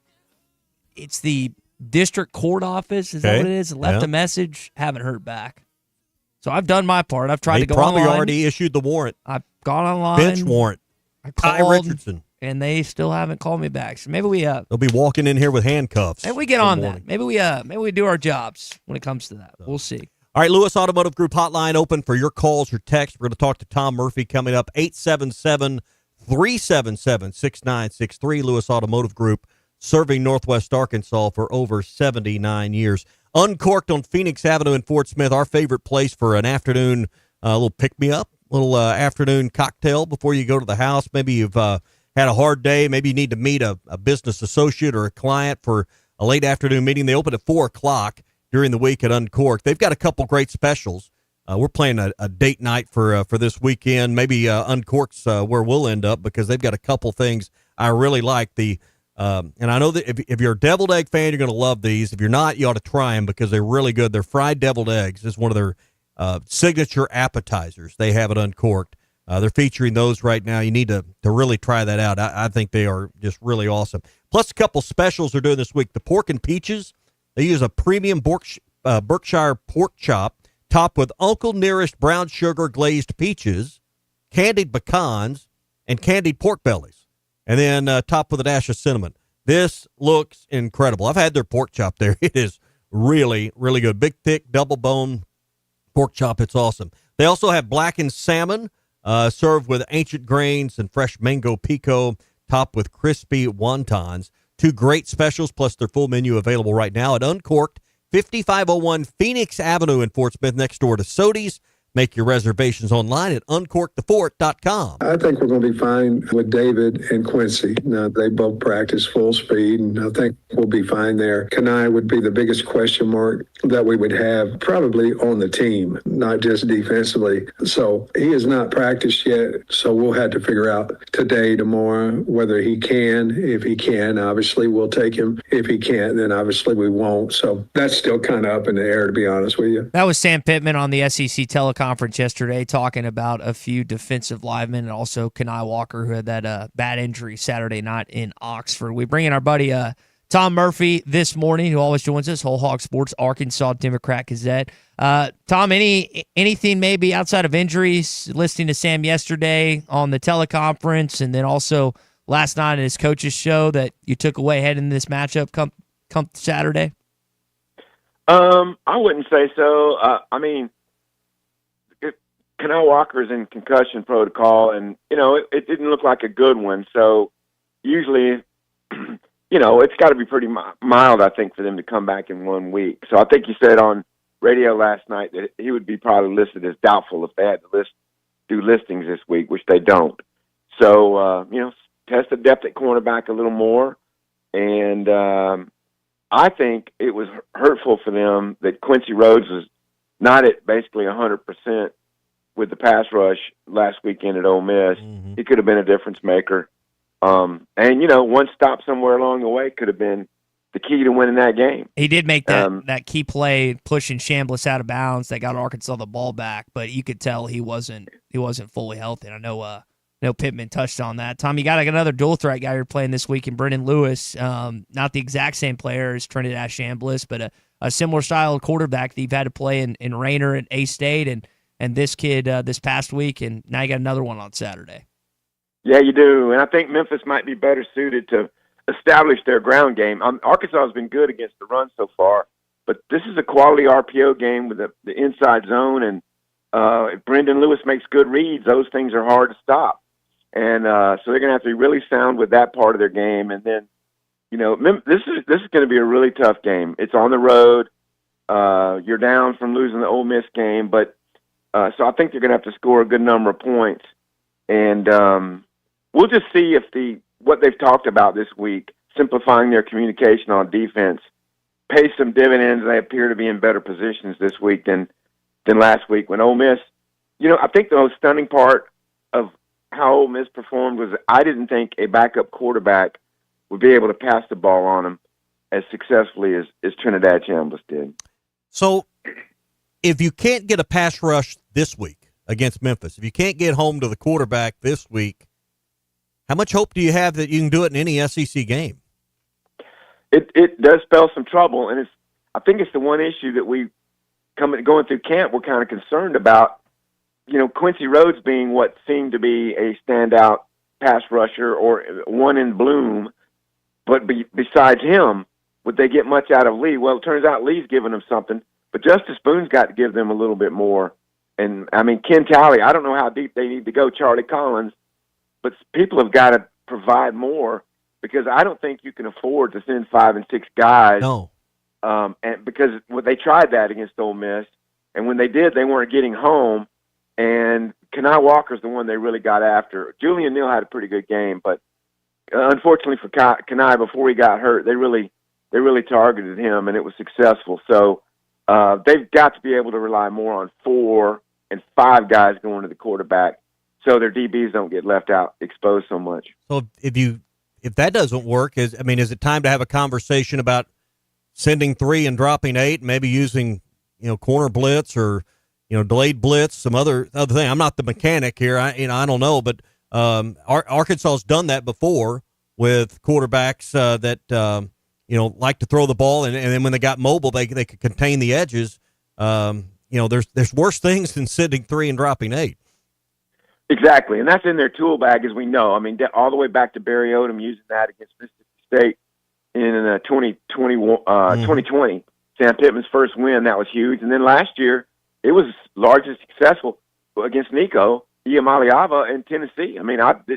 It's the district court office. Is that what it is? Left a message. Haven't heard back. So I've done my part. I've tried to go online. They probably already issued the warrant. I've gone online. Bench warrant. I Ty called, Richardson. and they still haven't called me back. So maybe we they'll be walking in here with handcuffs. Maybe we get on that. Maybe we do our jobs when it comes to that. We'll see. All right, Lewis Automotive Group hotline open for your calls or texts. We're going to talk to Tom Murphy coming up, 877-377-6963. Lewis Automotive Group, serving Northwest Arkansas for over 79 years. Uncorked on Phoenix Avenue in Fort Smith, our favorite place for an afternoon, little pick-me-up, little afternoon cocktail before you go to the house. Maybe you've had a hard day. Maybe you need to meet a business associate or a client for a late afternoon meeting. They open at 4 o'clock during the week at Uncorked. They've got a couple great specials. We're playing a date night for this weekend. Maybe Uncorked's where we'll end up because they've got a couple things I really like. And I know that if you're a deviled egg fan, you're going to love these. If you're not, you ought to try them because they're really good. They're fried deviled eggs. It's one of their signature appetizers they have at Uncorked. They're featuring those right now. You need to really try that out. I think they are just really awesome. Plus a couple specials they're doing this week. The pork and peaches. They use a premium Berkshire pork chop topped with Uncle Nearest brown sugar glazed peaches, candied pecans, and candied pork bellies. And then topped with a dash of cinnamon. This looks incredible. I've had their pork chop there. It is really, really good. Big, thick, double bone pork chop. It's awesome. They also have blackened salmon served with ancient grains and fresh mango pico topped with crispy wontons. 2 great specials plus their full menu available right now at Uncorked, 5501 Phoenix Avenue in Fort Smith, next door to Sodi's. Make your reservations online at uncorkthefort.com. I think we're going to be fine with David and Quincy. Now, they both practice full speed, and I think we'll be fine there. Kanai would be the biggest question mark that we would have probably on the team, not just defensively. So he has not practiced yet, so we'll have to figure out today, tomorrow, whether he can. If he can, obviously, we'll take him. If he can't, then obviously we won't. So that's still kind of up in the air, to be honest with you. That was Sam Pittman on the SEC teleconference yesterday talking about a few defensive linemen and also Kanai Walker, who had that bad injury Saturday night in Oxford. We bring in our buddy Tom Murphy this morning, who always joins us, Whole Hog Sports, Arkansas Democrat Gazette. Tom, anything maybe outside of injuries, listening to Sam yesterday on the teleconference and then also last night at his coach's show that you took away heading into this matchup come Saturday? I wouldn't say so. I mean, Kanal Walker's in concussion protocol, and it didn't look like a good one. So usually, it's got to be pretty mild, I think, for them to come back in 1 week. So I think he said on radio last night that he would be probably listed as doubtful if they had to do listings this week, which they don't. So test the depth at cornerback a little more, and I think it was hurtful for them that Quincy Rhodes was not at basically 100% with the pass rush last weekend at Ole Miss. Mm-hmm. He could have been a difference maker. And one stop somewhere along the way could have been the key to winning that game. He did make that key play, pushing Chambliss out of bounds that got Arkansas the ball back, but you could tell he wasn't fully healthy. And I know Pittman touched on that. Tom, you got another dual threat guy you're playing this week in Brendan Lewis. Not the exact same player as Trinidad Chambliss, but a similar style of quarterback that you've had to play in Rayner at A-State and this kid this past week, and now you got another one on Saturday. Yeah, you do. And I think Memphis might be better suited to establish their ground game. Arkansas has been good against the run so far, but this is a quality RPO game with the inside zone, and if Brendan Lewis makes good reads, those things are hard to stop. And so they're going to have to be really sound with that part of their game. And then, this is going to be a really tough game. It's on the road. You're down from losing the Ole Miss game, but so I think they're going to have to score a good number of points. And we'll just see if what they've talked about this week, simplifying their communication on defense, pays some dividends. They appear to be in better positions this week than last week when Ole Miss. I think the most stunning part of how Ole Miss performed was I didn't think a backup quarterback would be able to pass the ball on them as successfully as Trinidad Chambliss did. So if you can't get a pass rush this week against Memphis, if you can't get home to the quarterback this week, how much hope do you have that you can do it in any SEC game? It does spell some trouble, and I think it's the one issue that we going through camp we're kind of concerned about. Quincy Rhodes being what seemed to be a standout pass rusher or one in bloom, but besides him, would they get much out of Lee? Well, it turns out Lee's giving them something, but Justice Boone's got to give them a little bit more. And, Ken Talley, I don't know how deep they need to go, Charlie Collins, but people have got to provide more because I don't think you can afford to send 5 and 6 guys. No. And because they tried that against Ole Miss, and when they did, they weren't getting home. And Kanai Walker's the one they really got after. Julian Neal had a pretty good game, but unfortunately for Kanai, before he got hurt, they really targeted him, and it was successful. So they've got to be able to rely more on 4 and 5 guys going to the quarterback, so their DBs don't get left out exposed so much. So if that doesn't work, is it time to have a conversation about sending 3 and dropping 8, maybe using corner blitz or delayed blitz, some other thing? I'm not the mechanic here. I don't know, but Arkansas has done that before with quarterbacks that like to throw the ball, and then when they got mobile, they could contain the edges. There's worse things than sending 3 and dropping 8. Exactly, and that's in their tool bag, as we know. All the way back to Barry Odom using that against Mississippi State in 2020. Sam Pittman's first win, that was huge. And then last year, it was largely successful against Nico Iamaleava in Tennessee.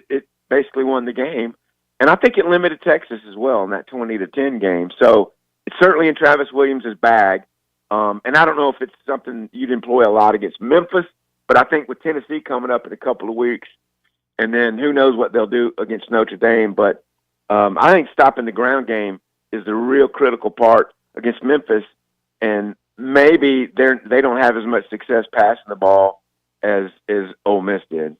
It basically won the game. And I think it limited Texas as well in that 20-10 game. So it's certainly in Travis Williams' bag. And I don't know if it's something you'd employ a lot against Memphis, but I think with Tennessee coming up in a couple of weeks, and then who knows what they'll do against Notre Dame. But I think stopping the ground game is the real critical part against Memphis. And maybe they don't have as much success passing the ball as Ole Miss did.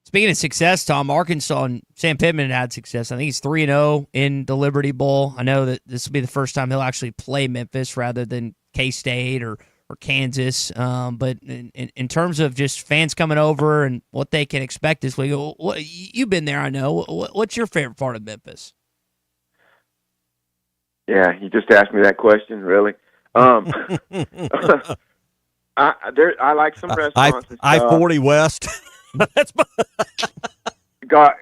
Speaking of success, Tom, Arkansas and Sam Pittman had success. I think he's 3-0 in the Liberty Bowl. I know that this will be the first time he'll actually play Memphis rather than K-State or Kansas. But in terms of just fans coming over and what they can expect this week, you've been there, I know. What's your favorite part of Memphis? Yeah, you just asked me that question, really. I like some restaurants. I-40 West. That's God,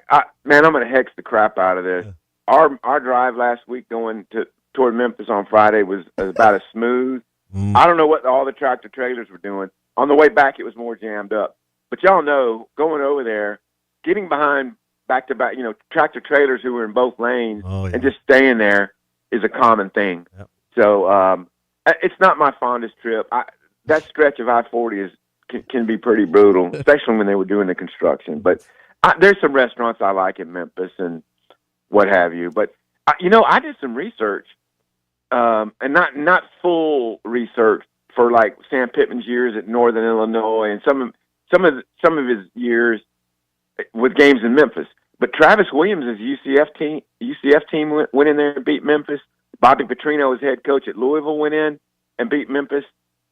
man, I'm going to hex the crap out of this. Our drive last week going toward Memphis on Friday was about as smooth I don't know what all the tractor trailers were doing. On the way back, it was more jammed up. But y'all know, going over there, getting behind back-to-back, tractor trailers who were in both lanes and just staying there is a common thing. Yep. So it's not my fondest trip. That stretch of I-40 can be pretty brutal, especially when they were doing the construction. But there's some restaurants I like in Memphis and what have you. But, I did some research, and not full research for like Sam Pittman's years at Northern Illinois and some of his years with games in Memphis. But Travis Williams' UCF team went in there and beat Memphis. Bobby Petrino, his head coach at Louisville, went in and beat Memphis.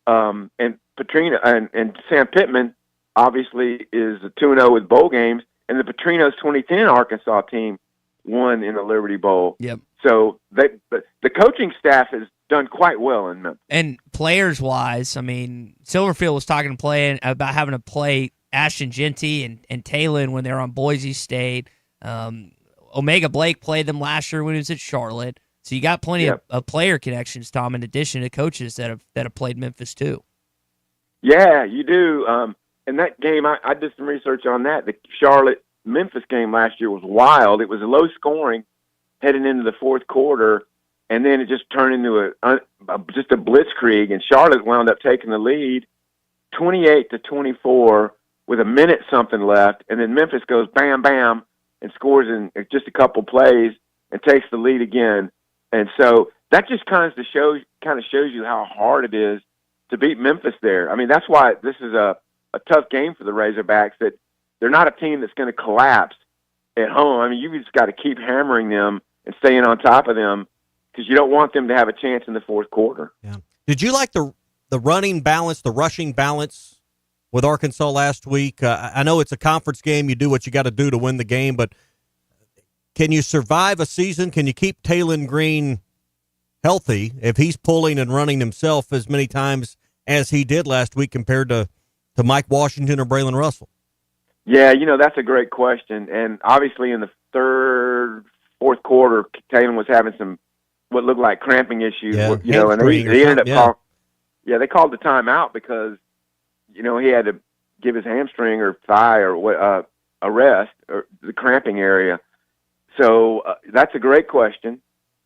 And Petrino and Sam Pittman obviously is 2-0 with bowl games. And the Petrino's 2010 Arkansas team won in the Liberty Bowl. Yep. So the coaching staff has done quite well in Memphis. And players-wise, I mean, Silverfield was talking about having to play Ashton Genty and Talon when they were on Boise State. Omega Blake played them last year when he was at Charlotte. So you got plenty of player connections, Tom, in addition to coaches that have played Memphis too. Yeah, you do. And that game, I did some research on that. The Charlotte-Memphis game last year was wild. It was low scoring heading into the fourth quarter, and then it just turned into just a blitzkrieg, and Charlotte wound up taking the lead 28-24 with a minute something left, and then Memphis goes bam, bam, and scores in just a couple plays and takes the lead again. And so that just kind of shows you how hard it is to beat Memphis there. I mean, that's why this is a tough game for the Razorbacks, that they're not a team that's going to collapse at home. I mean, you just got to keep hammering them and staying on top of them, because you don't want them to have a chance in the fourth quarter. Yeah. Did you like the running balance, the rushing balance with Arkansas last week? I know it's a conference game. You do what you got to do to win the game, but can you survive a season? Can you keep Talon Green healthy if he's pulling and running himself as many times as he did last week compared to Mike Washington or Braylon Russell? Yeah, that's a great question. And obviously in the fourth quarter, Talon was having some what looked like cramping issues. And he ended up they called the timeout because he had to give his hamstring or thigh or a rest, or the cramping area. So that's a great question.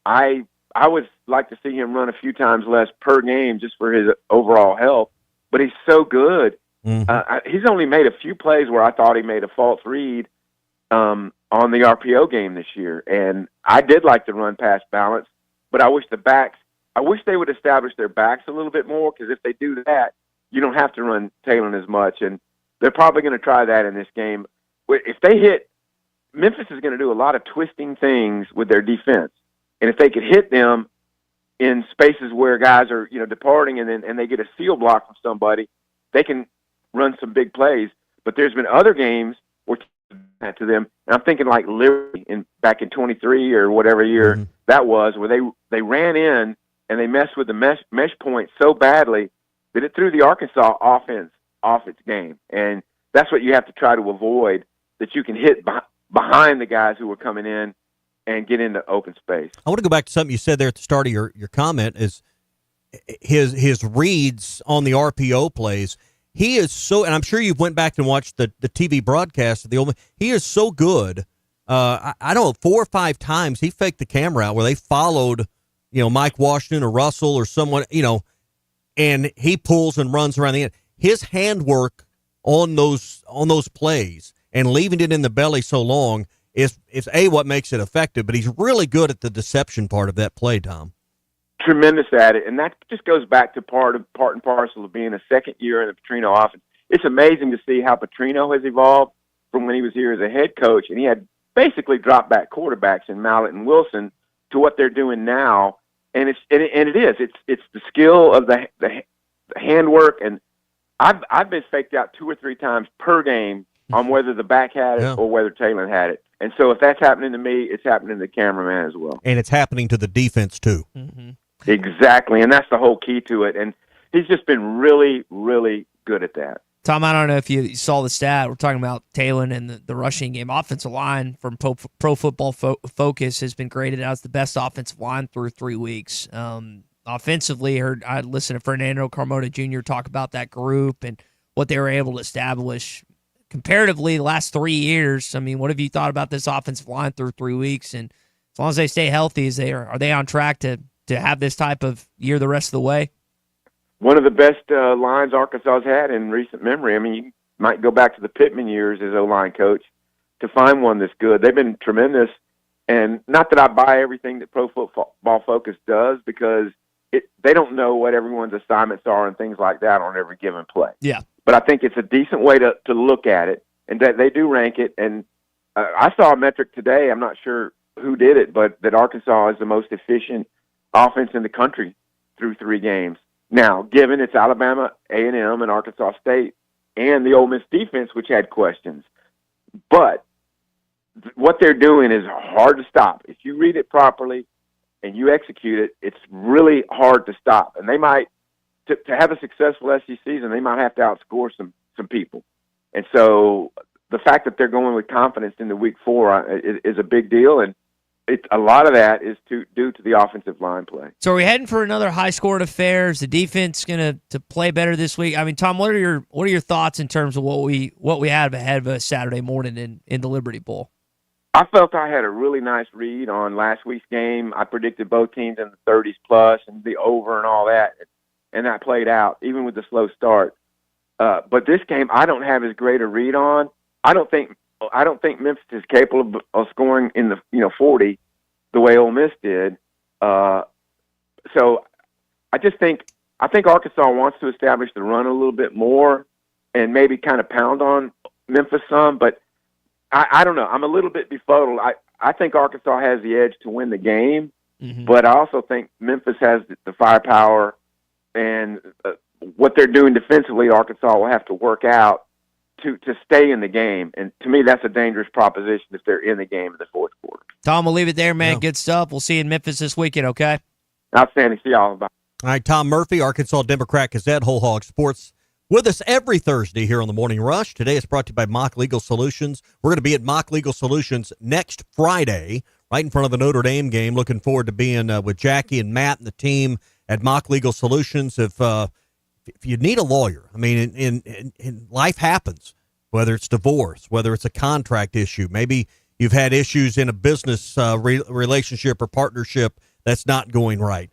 I would like to see him run a few times less per game just for his overall health, but he's so good. Mm-hmm. He's only made a few plays where I thought he made a false read on the RPO game this year, and I did like the run-pass balance, but I wish they would establish their backs a little bit more, because if they do that, you don't have to run Talon as much, and they're probably going to try that in this game. If they hit, Memphis is going to do a lot of twisting things with their defense, and if they could hit them in spaces where guys are departing and they get a seal block from somebody, they can run some big plays. But there's been other games where that to them, and I'm thinking like Liberty back in 23 or whatever year that was, where they ran in and they messed with the mesh point so badly that it threw the Arkansas offense off its game. And that's what you have to try to avoid, that you can hit behind the guys who are coming in and get into open space. I want to go back to something you said there at the start of your comment, is his reads on the RPO plays. He is so, and I'm sure you've went back and watched the TV broadcast of the old. He is so good. I don't know, 4 or 5 times he faked the camera out where they followed, Mike Washington or Russell or someone, and he pulls and runs around the end. His handwork on those plays and leaving it in the belly so long is what makes it effective, but he's really good at the deception part of that play, Tom. Tremendous at it, and that just goes back to part and parcel of being a second year in the Petrino offense. It's amazing to see how Petrino has evolved from when he was here as a head coach, and he had basically drop back quarterbacks in Mallett and Wilson, to what they're doing now. And it's the skill of the handwork, and I've been faked out 2 or 3 times per game on whether the back had it or whether Talon had it. And so if that's happening to me, it's happening to the cameraman as well. And it's happening to the defense too. Mm-hmm. Exactly, and that's the whole key to it. And he's just been really, really good at that. Tom, I don't know if you saw the stat. We're talking about Talon and the rushing game. Offensive line from Pro Football Focus has been graded as the best offensive line through 3 weeks. offensively. I listened to Fernando Carmona Jr. talk about that group and what they were able to establish comparatively the last 3 years. I mean, what have you thought about this offensive line through 3 weeks? And as long as they stay healthy, are they on track to have this type of year the rest of the way? One of the best lines Arkansas has had in recent memory. I mean, you might go back to the Pittman years as O-line coach to find one that's good. They've been tremendous. And not that I buy everything that Pro Football Focus does, because they don't know what everyone's assignments are and things like that on every given play. Yeah. But I think it's a decent way to look at it, and that they do rank it. And I saw a metric today, I'm not sure who did it, but that Arkansas is the most efficient offense in the country through 3 games. Now, given it's Alabama, A&M, and Arkansas State, and the Ole Miss defense, which had questions. But what they're doing is hard to stop. If you read it properly and you execute it, it's really hard to stop. And they might, to have a successful SEC season, they might have to outscore some people. And so the fact that they're going with confidence into Week 4 is a big deal, and a lot of that is due to the offensive line play. So are we heading for another high-scoring affair? Is the defense going to play better this week? I mean, Tom, what are your thoughts in terms of what we have ahead of us Saturday morning in the Liberty Bowl? I felt I had a really nice read on last week's game. I predicted both teams in the 30s plus and the over and all that, and that played out, even with the slow start. But this game, I don't have as great a read on. I don't think Memphis is capable of scoring in the 40 the way Ole Miss did. So I think Arkansas wants to establish the run a little bit more and maybe kind of pound on Memphis some, but I don't know. I'm a little bit befuddled. I think Arkansas has the edge to win the game, but I also think Memphis has the firepower, and what they're doing defensively, Arkansas will have to work out to stay in the game. And to me, that's a dangerous proposition if they're in the game in the fourth quarter. Tom, we'll leave it there, man. Yeah. Good stuff. We'll see you in Memphis this weekend, okay? Outstanding. See y'all. Bye. All right, Tom Murphy, Arkansas Democrat Gazette, Whole Hog Sports, with us every Thursday here on the Morning Rush. Today is brought to you by Mock Legal Solutions. We're going to be at Mock Legal Solutions next Friday, right in front of the Notre Dame game. Looking forward to being with Jackie and Matt and the team at Mock Legal Solutions. If you need a lawyer, I mean, in life happens, whether it's divorce, whether it's a contract issue, maybe you've had issues in a business relationship or partnership that's not going right.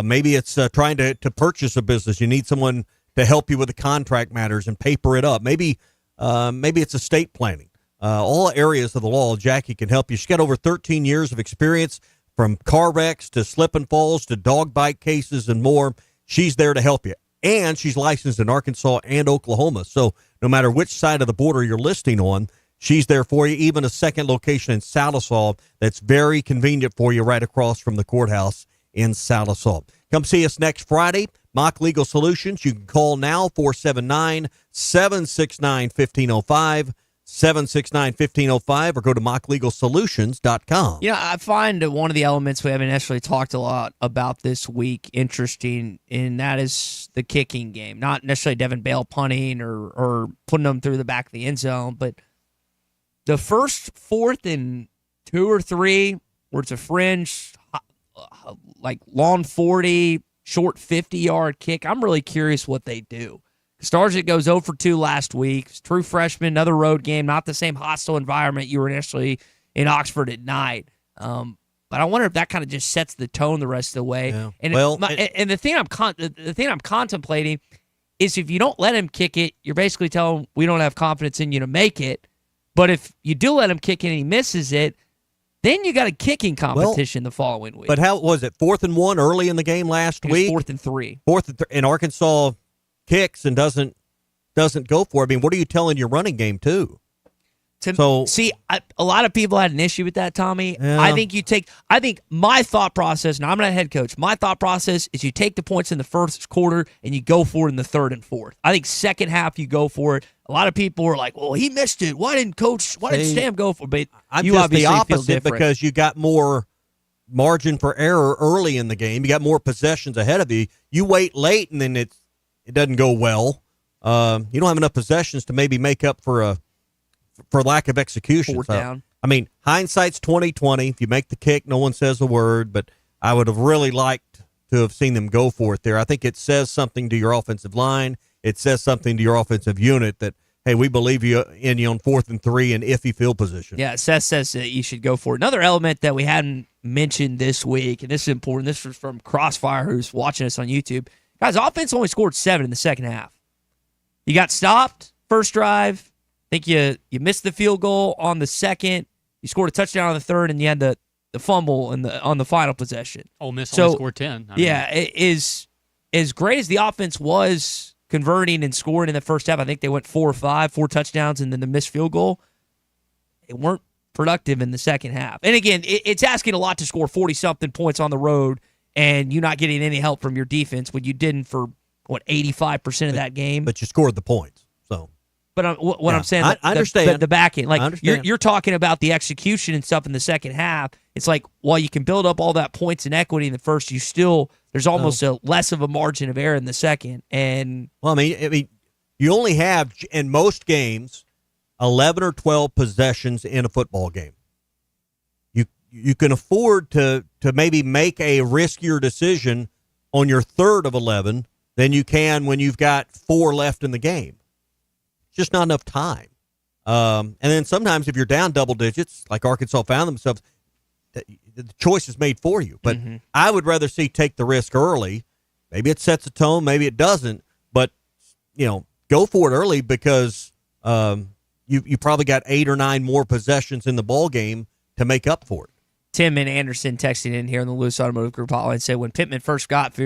Maybe it's trying to purchase a business. You need someone to help you with the contract matters and paper it up. Maybe it's estate planning. All areas of the law, Jackie can help you. She's got over 13 years of experience, from car wrecks to slip and falls to dog bite cases and more. She's there to help you. And she's licensed in Arkansas and Oklahoma. So no matter which side of the border you're listing on, she's there for you. Even a second location in Salisaw that's very convenient for you, right across from the courthouse in Salisaw. Come see us next Friday. Mock Legal Solutions. You can call now, 479-769-1505, 769-1505, or go to mocklegalsolutions.com. You know, I find one of the elements we haven't necessarily talked a lot about this week interesting, and that is the kicking game. Not necessarily Devin Bale punting or putting them through the back of the end zone, but the first 4th and 2 or 3, where it's a fringe, like long 40, short 50-yard kick. I'm really curious what they do. Stargent goes 0 for 2 last week. True freshman, another road game, not the same hostile environment you were initially in Oxford at night. But I wonder if that kind of just sets the tone the rest of the way. Yeah. And the thing I'm contemplating is, if you don't let him kick it, you're basically telling him we don't have confidence in you to make it. But if you do let him kick it and he misses it, then you got a kicking competition the following week. But how was it? 4th and 1 early in the game last week? 4th and 3. 4th and 3, and Arkansas kicks and doesn't go for it. I mean, what are you telling your running game too? A lot of people had an issue with that, Tommy. Yeah. I think my thought process, and I'm not a head coach, my thought process is you take the points in the first quarter and you go for it in the 3rd and 4th. I think second half you go for it. A lot of people were like, well, he missed it. Why didn't Sam go for it? But I'm you just obviously the opposite, feel different because you got more margin for error early in the game. You got more possessions ahead of you. You wait late and then it doesn't go well. You don't have enough possessions to maybe make up for lack of execution. 4th down. I mean, hindsight's 20/20. If you make the kick, no one says a word. But I would have really liked to have seen them go for it there. I think it says something to your offensive line. It says something to your offensive unit that, hey, we believe you on 4th and 3 in iffy field position. Yeah, Seth says that you should go for it. Another element that we hadn't mentioned this week, and this is important. This was from Crossfire, who's watching us on YouTube. Guys, offense only scored 7 in the second half. You got stopped first drive. I think you missed the field goal on the second. You scored a touchdown on the third, and you had the fumble on the final possession. Ole Miss only scored 10. It is as great as the offense was converting and scoring in the first half. I think they went 4 or 5, 4 touchdowns, and then the missed field goal. They weren't productive in the second half. And again, it's asking a lot to score 40-something points on the road and you not getting any help from your defense when you didn't for, 85% of that game. But you scored the points, so. But I'm saying, I understand. The back end. Like, you're talking about the execution and stuff in the second half. It's like, while you can build up all that points and equity in the first, there's almost a less of a margin of error in the second. And well, I mean, you only have, in most games, 11 or 12 possessions in a football game. You can afford to maybe make a riskier decision on your third of 11 than you can when you've got 4 left in the game. Just not enough time. And then sometimes if you're down double digits, like Arkansas found themselves, the choice is made for you. But I would rather see take the risk early. Maybe it sets a tone, maybe it doesn't. But, go for it early because you probably got 8 or 9 more possessions in the ball game to make up for it. Tim and Anderson texting in here in the Lewis Automotive Group hotline said when Pittman first got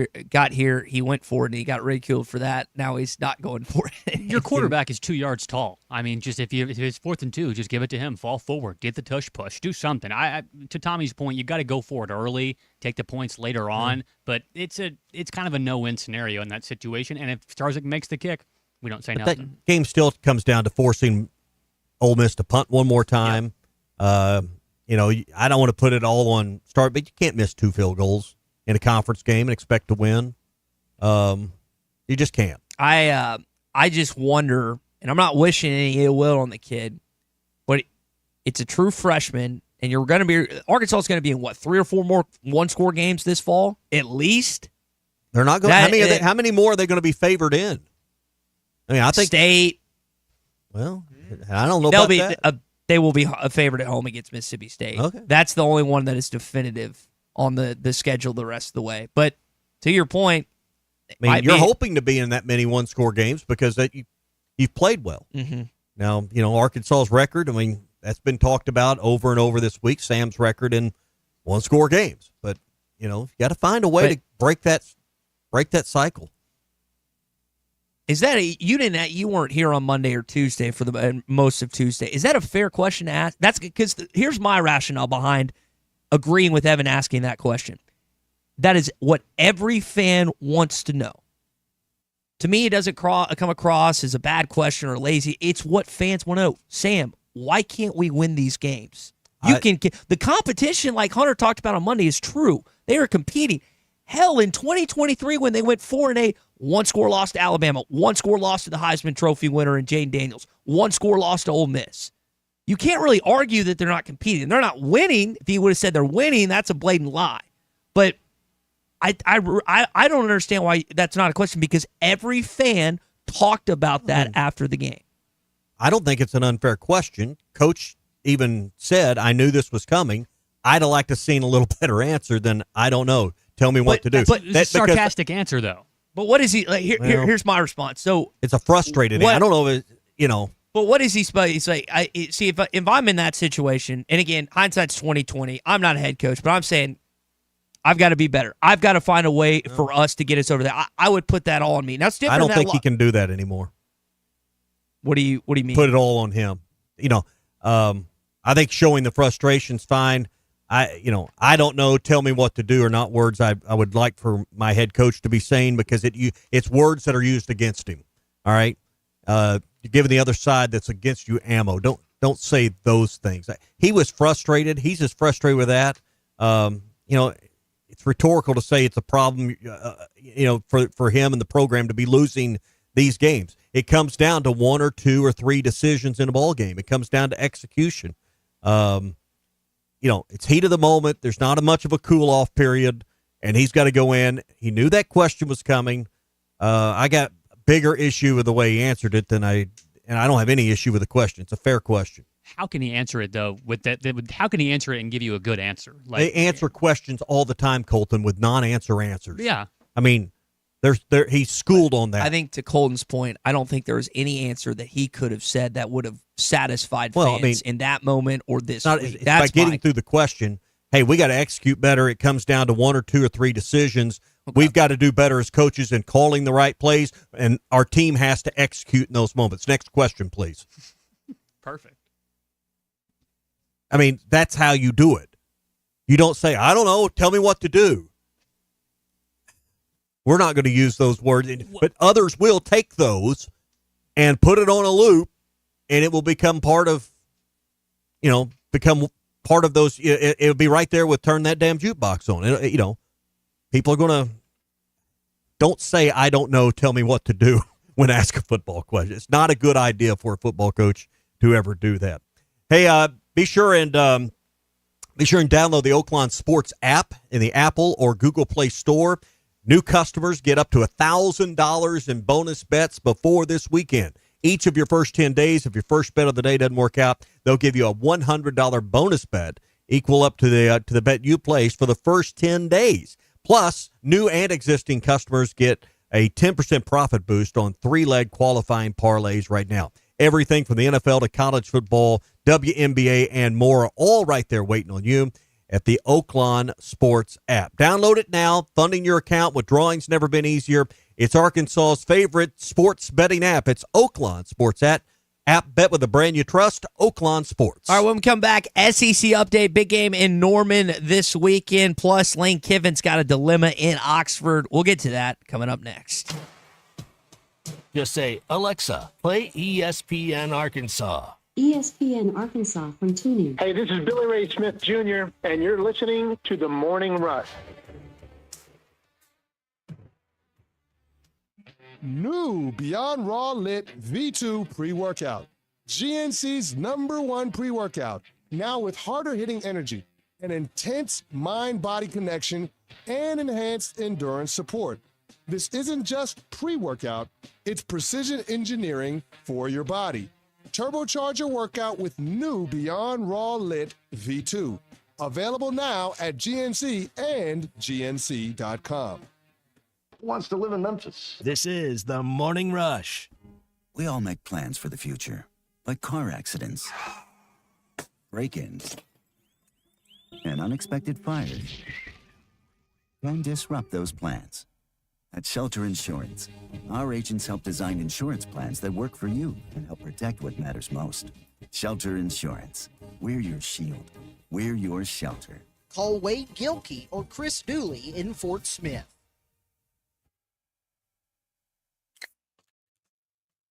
here, he went for it and he got ridiculed for that. Now he's not going for it. Your quarterback is 2 yards tall. I mean, just if it's 4th and 2, just give it to him. Fall forward, get the tush push, do something. To Tommy's point, you got to go for it early, take the points later on. But it's kind of a no-win scenario in that situation. And if Starzik makes the kick, we don't say nothing. That game still comes down to forcing Ole Miss to punt one more time. Yep. I don't want to put it all on start, but you can't miss 2 field goals in a conference game and expect to win. You just can't. I just wonder, and I'm not wishing any ill will on the kid, but it's a true freshman, and Arkansas is going to be in 3 or 4 more 1-score games this fall, at least. They're not going. How many more are they going to be favored in? I mean, I think State. Well, I don't know about that. They will be a favorite at home against Mississippi State. Okay. That's the only one that is definitive on the schedule the rest of the way. But to your point, you're hoping to be in that many 1-score games because you've played well. Mm-hmm. Now, Arkansas's record, that's been talked about over and over this week, Sam's record in 1-score games. But, you got to find a way to break that cycle. Is that you weren't here on Monday or Tuesday for the most of Tuesday? Is that a fair question to ask? That's because here's my rationale behind agreeing with Evan asking that question. That is what every fan wants to know. To me, it doesn't come across as a bad question or lazy. It's what fans want to know. Sam, why can't we win these games? The competition, like Hunter talked about on Monday, is true. They are competing. Hell, in 2023, when they went 4-8, 1-score loss to Alabama, 1-score loss to the Heisman Trophy winner and Jane Daniels, 1-score loss to Ole Miss. You can't really argue that they're not competing. They're not winning. If you would have said they're winning, that's a blatant lie. But I don't understand why that's not a question because every fan talked about that after the game. I don't think it's an unfair question. Coach even said, I knew this was coming. I'd have liked to have seen a little better answer than I don't know. Tell me what to do. But it's a sarcastic answer, though. But what is he like? Here's my response. So it's a frustrated. I don't know. But what is he supposed? He's like, if I'm in that situation, and again, hindsight's 20/20. I'm not a head coach, but I'm saying I've got to be better. I've got to find a way for us to get us over there. I would put that all on me. Now it's different. I don't think he can do that anymore. What do you mean? Put it all on him. I think showing the frustration's fine. I don't know. Tell me what to do are not words I would like for my head coach to be saying because it's words that are used against him. All right, you're giving the other side that's against you ammo. Don't say those things. He was frustrated. He's as frustrated with that. It's rhetorical to say it's a problem. For him and the program to be losing these games. It comes down to 1 or 2 or 3 decisions in a ball game. It comes down to execution. It's heat of the moment. There's not much of a cool-off period. and he's got to go in. He knew that question was coming. I got a bigger issue with the way he answered it and I don't have any issue with the question. It's a fair question. How can he answer it, though? How can he answer it and give you a good answer? They answer questions all the time, Colton, with non-answer answers. Yeah. I mean, he's schooled on that. I think to Colton's point, I don't think there was any answer that he could have said that would have satisfied fans in that moment or this week. It's by getting through the question. Hey, we got to execute better. It comes down to 1 or 2 or 3 decisions. Okay. We've got to do better as coaches in calling the right plays, and our team has to execute in those moments. Next question, please. Perfect. I mean, that's how you do it. You don't say, I don't know, tell me what to do. We're not going to use those words, but others will take those and put it on a loop, and it will become part of, those. It'll be right there with turn that damn jukebox on. People are going to, don't say, I don't know, tell me what to do when asked a football question. It's not a good idea for a football coach to ever do that. Hey, be sure and download the Oakland Sports app in the Apple or Google Play Store. New customers get up to $1,000 in bonus bets before this weekend. Each of your first 10 days, if your first bet of the day doesn't work out, they'll give you a $100 bonus bet equal up to the bet you placed for the first 10 days. Plus, new and existing customers get a 10% profit boost on 3-leg qualifying parlays right now. Everything from the NFL to college football, WNBA, and more are all right there waiting on you at the Oakland Sports app. Download it now. Funding your account, withdrawing's never been easier. It's Arkansas's favorite sports betting app. It's Oakland Sports app. Bet with a brand you trust, Oakland Sports. All right, when we come back, SEC update, big game in Norman this weekend. Plus, Lane Kiffin's got a dilemma in Oxford. We'll get to that coming up next. Just say, Alexa, play ESPN Arkansas. ESPN Arkansas from TuneIn. Hey, this is Billy Ray Smith Jr., and you're listening to The Morning Rush. New Beyond Raw Lit V2 pre-workout. GNC's #1 pre-workout. Now with harder-hitting energy, an intense mind-body connection, and enhanced endurance support. This isn't just pre-workout, it's precision engineering for your body. Turbocharge your workout with new Beyond Raw Lit V2. Available now at GNC and GNC.com. Wants to live in Memphis. This is The Morning Rush. We all make plans for the future, like car accidents, break-ins, and unexpected fires. Don't disrupt those plans. At Shelter Insurance, our agents help design insurance plans that work for you and help protect what matters most. Shelter Insurance. We're your shield. We're your shelter. Call Wade Gilkey or Chris Dooley in Fort Smith.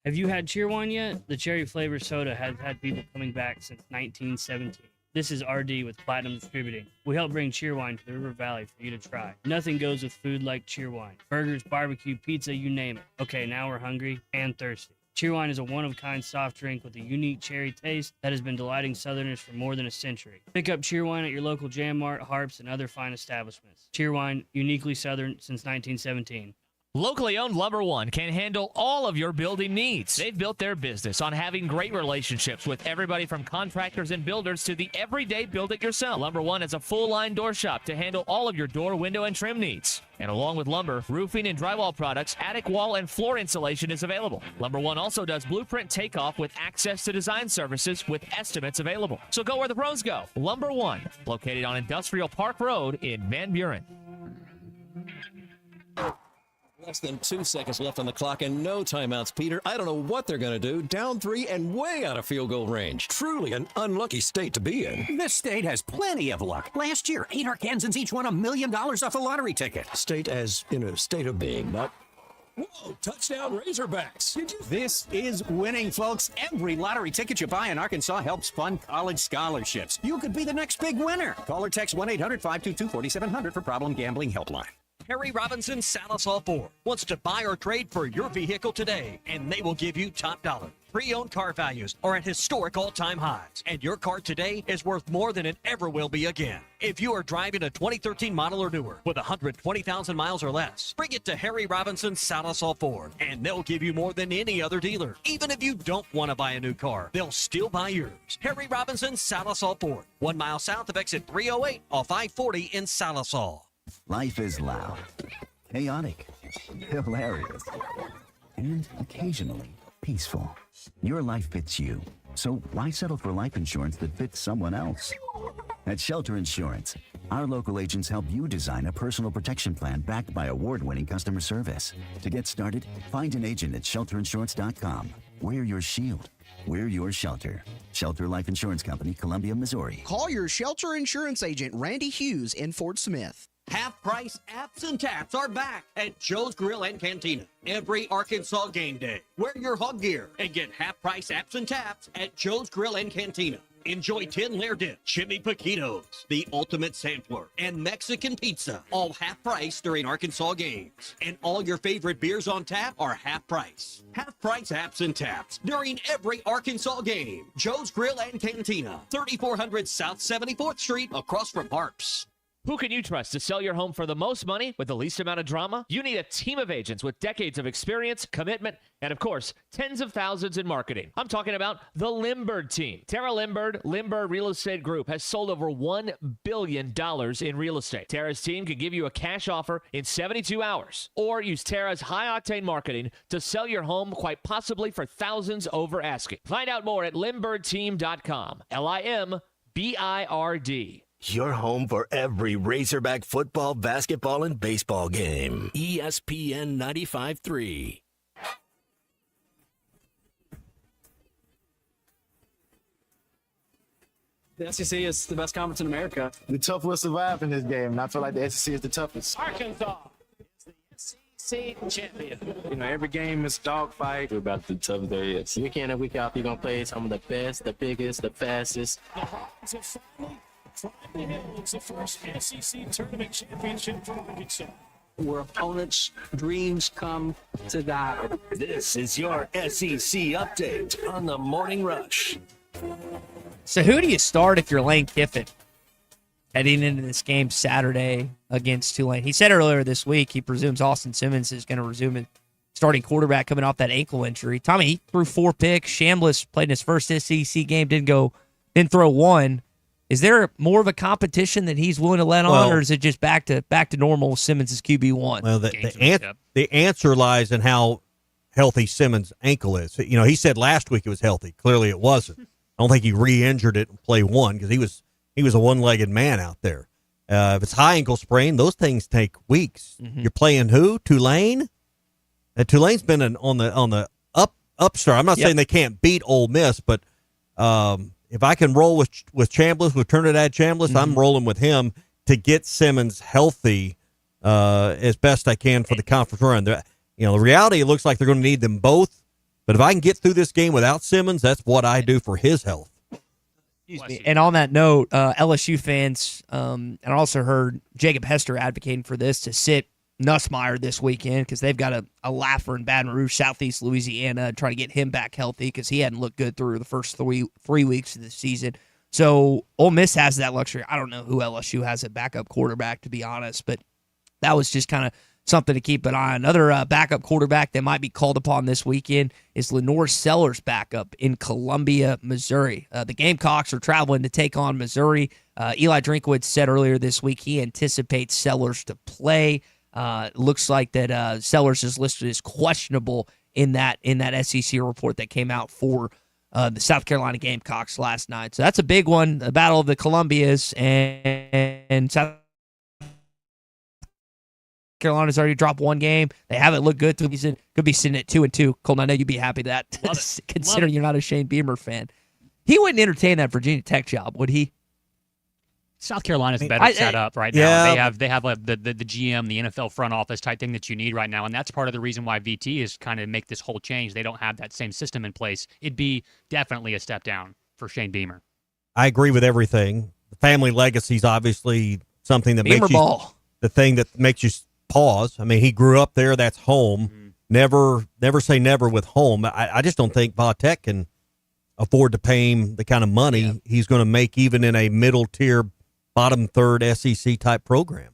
Have you had Cheerwine yet? The cherry flavor soda has had people coming back since 1917. This is RD with Platinum Distributing. We help bring Cheerwine to the River Valley for you to try. Nothing goes with food like Cheerwine. Burgers, barbecue, pizza, you name it. Okay, now we're hungry and thirsty. Cheerwine is a one-of-a-kind soft drink with a unique cherry taste that has been delighting Southerners for more than a century. Pick up Cheerwine at your local Jam Mart, Harps, and other fine establishments. Cheerwine, uniquely Southern since 1917. Locally owned Lumber One can handle all of your building needs. They've built their business on having great relationships with everybody from contractors and builders to the everyday build-it-yourself. Lumber One is a full-line door shop to handle all of your door, window, and trim needs. And along with lumber, roofing and drywall products, attic wall and floor insulation is available. Lumber One also does blueprint takeoff with access to design services with estimates available. So go where the pros go. Lumber One, located on Industrial Park Road in Van Buren. Less than 2 seconds left on the clock and no timeouts, Peter. I don't know what they're going to do. Down 3 and way out of field goal range. Truly an unlucky state to be in. This state has plenty of luck. Last year, 8 Arkansans each won $1 million off a lottery ticket. State as in a state of being, not... Whoa, touchdown Razorbacks. This is winning, folks. Every lottery ticket you buy in Arkansas helps fund college scholarships. You could be the next big winner. Call or text 1-800-522-4700 for Problem Gambling Helpline. Harry Robinson Salisol Ford wants to buy or trade for your vehicle today, and they will give you top dollar. Pre-owned car values are at historic all-time highs, and your car today is worth more than it ever will be again. If you are driving a 2013 model or newer with 120,000 miles or less, bring it to Harry Robinson Salisol Ford, and they'll give you more than any other dealer. Even if you don't want to buy a new car, they'll still buy yours. Harry Robinson Salisol Ford, 1 mile south of exit 308 off I-40 in Salisol. Life is loud, chaotic, hilarious, and occasionally peaceful. Your life fits you, so why settle for life insurance that fits someone else? At Shelter Insurance, our local agents help you design a personal protection plan backed by award-winning customer service. To get started, find an agent at shelterinsurance.com. We're your shield. We're your shelter. Shelter Life Insurance Company, Columbia, Missouri. Call your Shelter Insurance agent, Randy Hughes, in Fort Smith. Half-price apps and taps are back at Joe's Grill and Cantina every Arkansas game day. Wear your hog gear and get half-price apps and taps at Joe's Grill and Cantina. Enjoy 10 layer dip, chimney paquitos, the ultimate sampler, and Mexican pizza, all half price during Arkansas games. And all your favorite beers on tap are half price. Half price apps and taps during every Arkansas game. Joe's Grill and Cantina, 3400 South 74th Street, across from Harps. Who can you trust to sell your home for the most money with the least amount of drama? You need a team of agents with decades of experience, commitment, and of course, tens of thousands in marketing. I'm talking about the Limbird team. Tara Limbird Real Estate Group has sold over $1 billion in real estate. Tara's team can give you a cash offer in 72 hours, or use Tara's high-octane marketing to sell your home quite possibly for thousands over asking. Find out more at limbirdteam.com. LIMBIRD. Your home for every Razorback football, basketball, and baseball game. ESPN 95.3. The SEC is the best conference in America. The tough will survive in this game, and I feel like the SEC is the toughest. Arkansas is the SEC champion. You know, every game is a dogfight. We're about the toughest there is. Week in and week out, you're going to play some of the best, the biggest, the fastest. The Hawks have finally climbed the hill. It's the first SEC tournament championship for Arkansas. Where opponents' dreams come to die. This is your SEC update on the Morning Rush. So who do you start if you're Lane Kiffin heading into this game Saturday against Tulane? He said earlier this week he presumes Austin Simmons is going to resume as starting quarterback coming off that ankle injury. Tommy, he threw 4 picks. Shambliss played in his first SEC game, didn't throw one. Is there more of a competition that he's willing to let on, or is it just back to normal? Simmons is QB1. Well, the answer lies in how healthy Simmons' ankle is. You know, he said last week it was healthy. Clearly, it wasn't. I don't think he re-injured it in play one because he was a one-legged man out there. If it's high ankle sprain, those things take weeks. Mm-hmm. You're playing who? Tulane. Tulane's been on the upstart. I'm not saying they can't beat Ole Miss, but if I can roll with Chambliss, with Trinidad Chambliss, I'm rolling with him to get Simmons healthy as best I can for the conference run. The reality, it looks like they're going to need them both. But if I can get through this game without Simmons, that's what I do for his health. Excuse me. And on that note, LSU fans, and I also heard Jacob Hester advocating for this to sit Nussmeier this weekend because they've got a laugher in Baton Rouge, Southeast Louisiana, trying to get him back healthy because he hadn't looked good through the first three weeks of the season. So Ole Miss has that luxury. I don't know who LSU has at backup quarterback, to be honest, but that was just kind of something to keep an eye on. Another backup quarterback that might be called upon this weekend is Lenore Sellers' backup in Columbia, Missouri. The Gamecocks are traveling to take on Missouri. Eli Drinkwitz said earlier this week he anticipates Sellers to play. Looks like that Sellers is listed as questionable in that SEC report that came out for the South Carolina Gamecocks last night. So that's a big one, the Battle of the Columbias, and South Carolina's already dropped one game. They haven't looked good through the season. Could be sitting at 2-2. Colton, I know you'd be happy with that, considering you're not a Shane Beamer fan. He wouldn't entertain that Virginia Tech job, would he? South Carolina's better set up right now. They have like the GM, the NFL front office type thing that you need right now, and that's part of the reason why VT is kind of make this whole change. They don't have that same system in place. It'd be definitely a step down for Shane Beamer. I agree with everything. The family legacy is obviously something that Beamer makes you ball. The thing that makes you pause. I mean, he grew up there. That's home. Never say never with home. I just don't think Va Tech can afford to pay him the kind of money he's going to make even in a middle tier, bottom third SEC type program.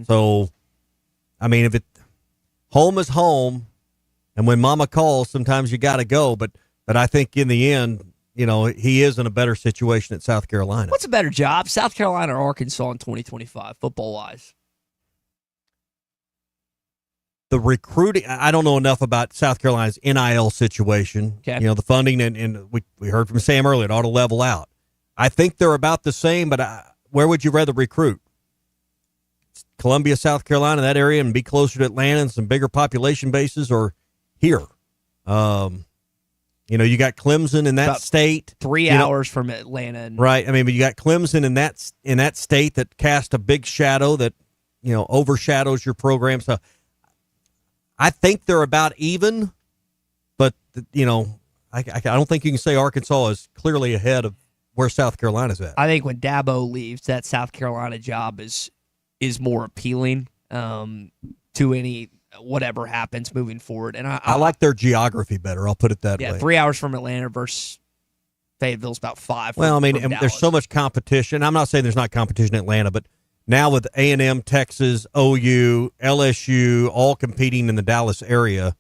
So, I mean, if home is home, and when mama calls, sometimes you got to go. But I think in the end, he is in a better situation at South Carolina. What's a better job, South Carolina or Arkansas in 2025, football-wise? The recruiting, I don't know enough about South Carolina's NIL situation. Okay. The funding, and we heard from Sam earlier, it ought to level out. I think they're about the same, but where would you rather recruit? Columbia, South Carolina, that area, and be closer to Atlanta and some bigger population bases, or here? You got Clemson in that about state. 3 hours from Atlanta. Right. I mean, but you got Clemson in that state that cast a big shadow that, overshadows your program. So I think they're about even, but, I don't think you can say Arkansas is clearly ahead of where South Carolina's at. I think when Dabo leaves, that South Carolina job is more appealing to any whatever happens moving forward. And I like their geography better. I'll put it that way. Yeah, 3 hours from Atlanta versus Fayetteville's about 5. Well, I mean, and there's so much competition. I'm not saying there's not competition in Atlanta, but now with A&M, Texas, OU, LSU all competing in the Dallas area,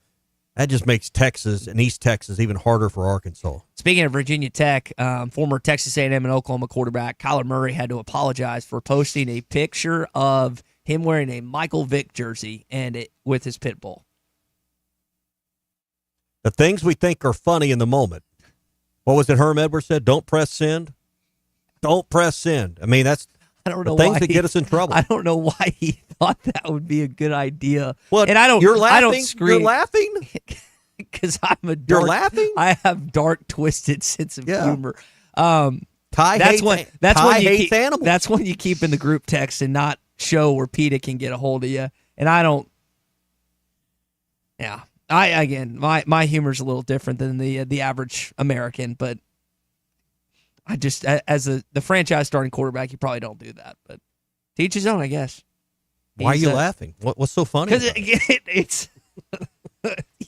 that just makes Texas and East Texas even harder for Arkansas. Speaking of Virginia Tech, former Texas A&M and Oklahoma quarterback Kyler Murray had to apologize for posting a picture of him wearing a Michael Vick jersey and with his pit bull. The things we think are funny in the moment. What was it Herm Edwards said? Don't press send. Don't press send. I mean, that's I don't know the things why that get us in trouble. I don't know why he thought that would be a good idea. Well, and I don't. You're laughing. I don't scream. You're laughing because I'm a. You're laughing. I have dark, twisted sense of humor. Ty that's when you keep, animals. That's when you keep in the group text and not show where PETA can get a hold of you. And I don't. Yeah, my humor's a little different than the average American, but I just as the franchise starting quarterback, you probably don't do that. But to each his own, I guess. Why are you laughing? What's so funny? Because it's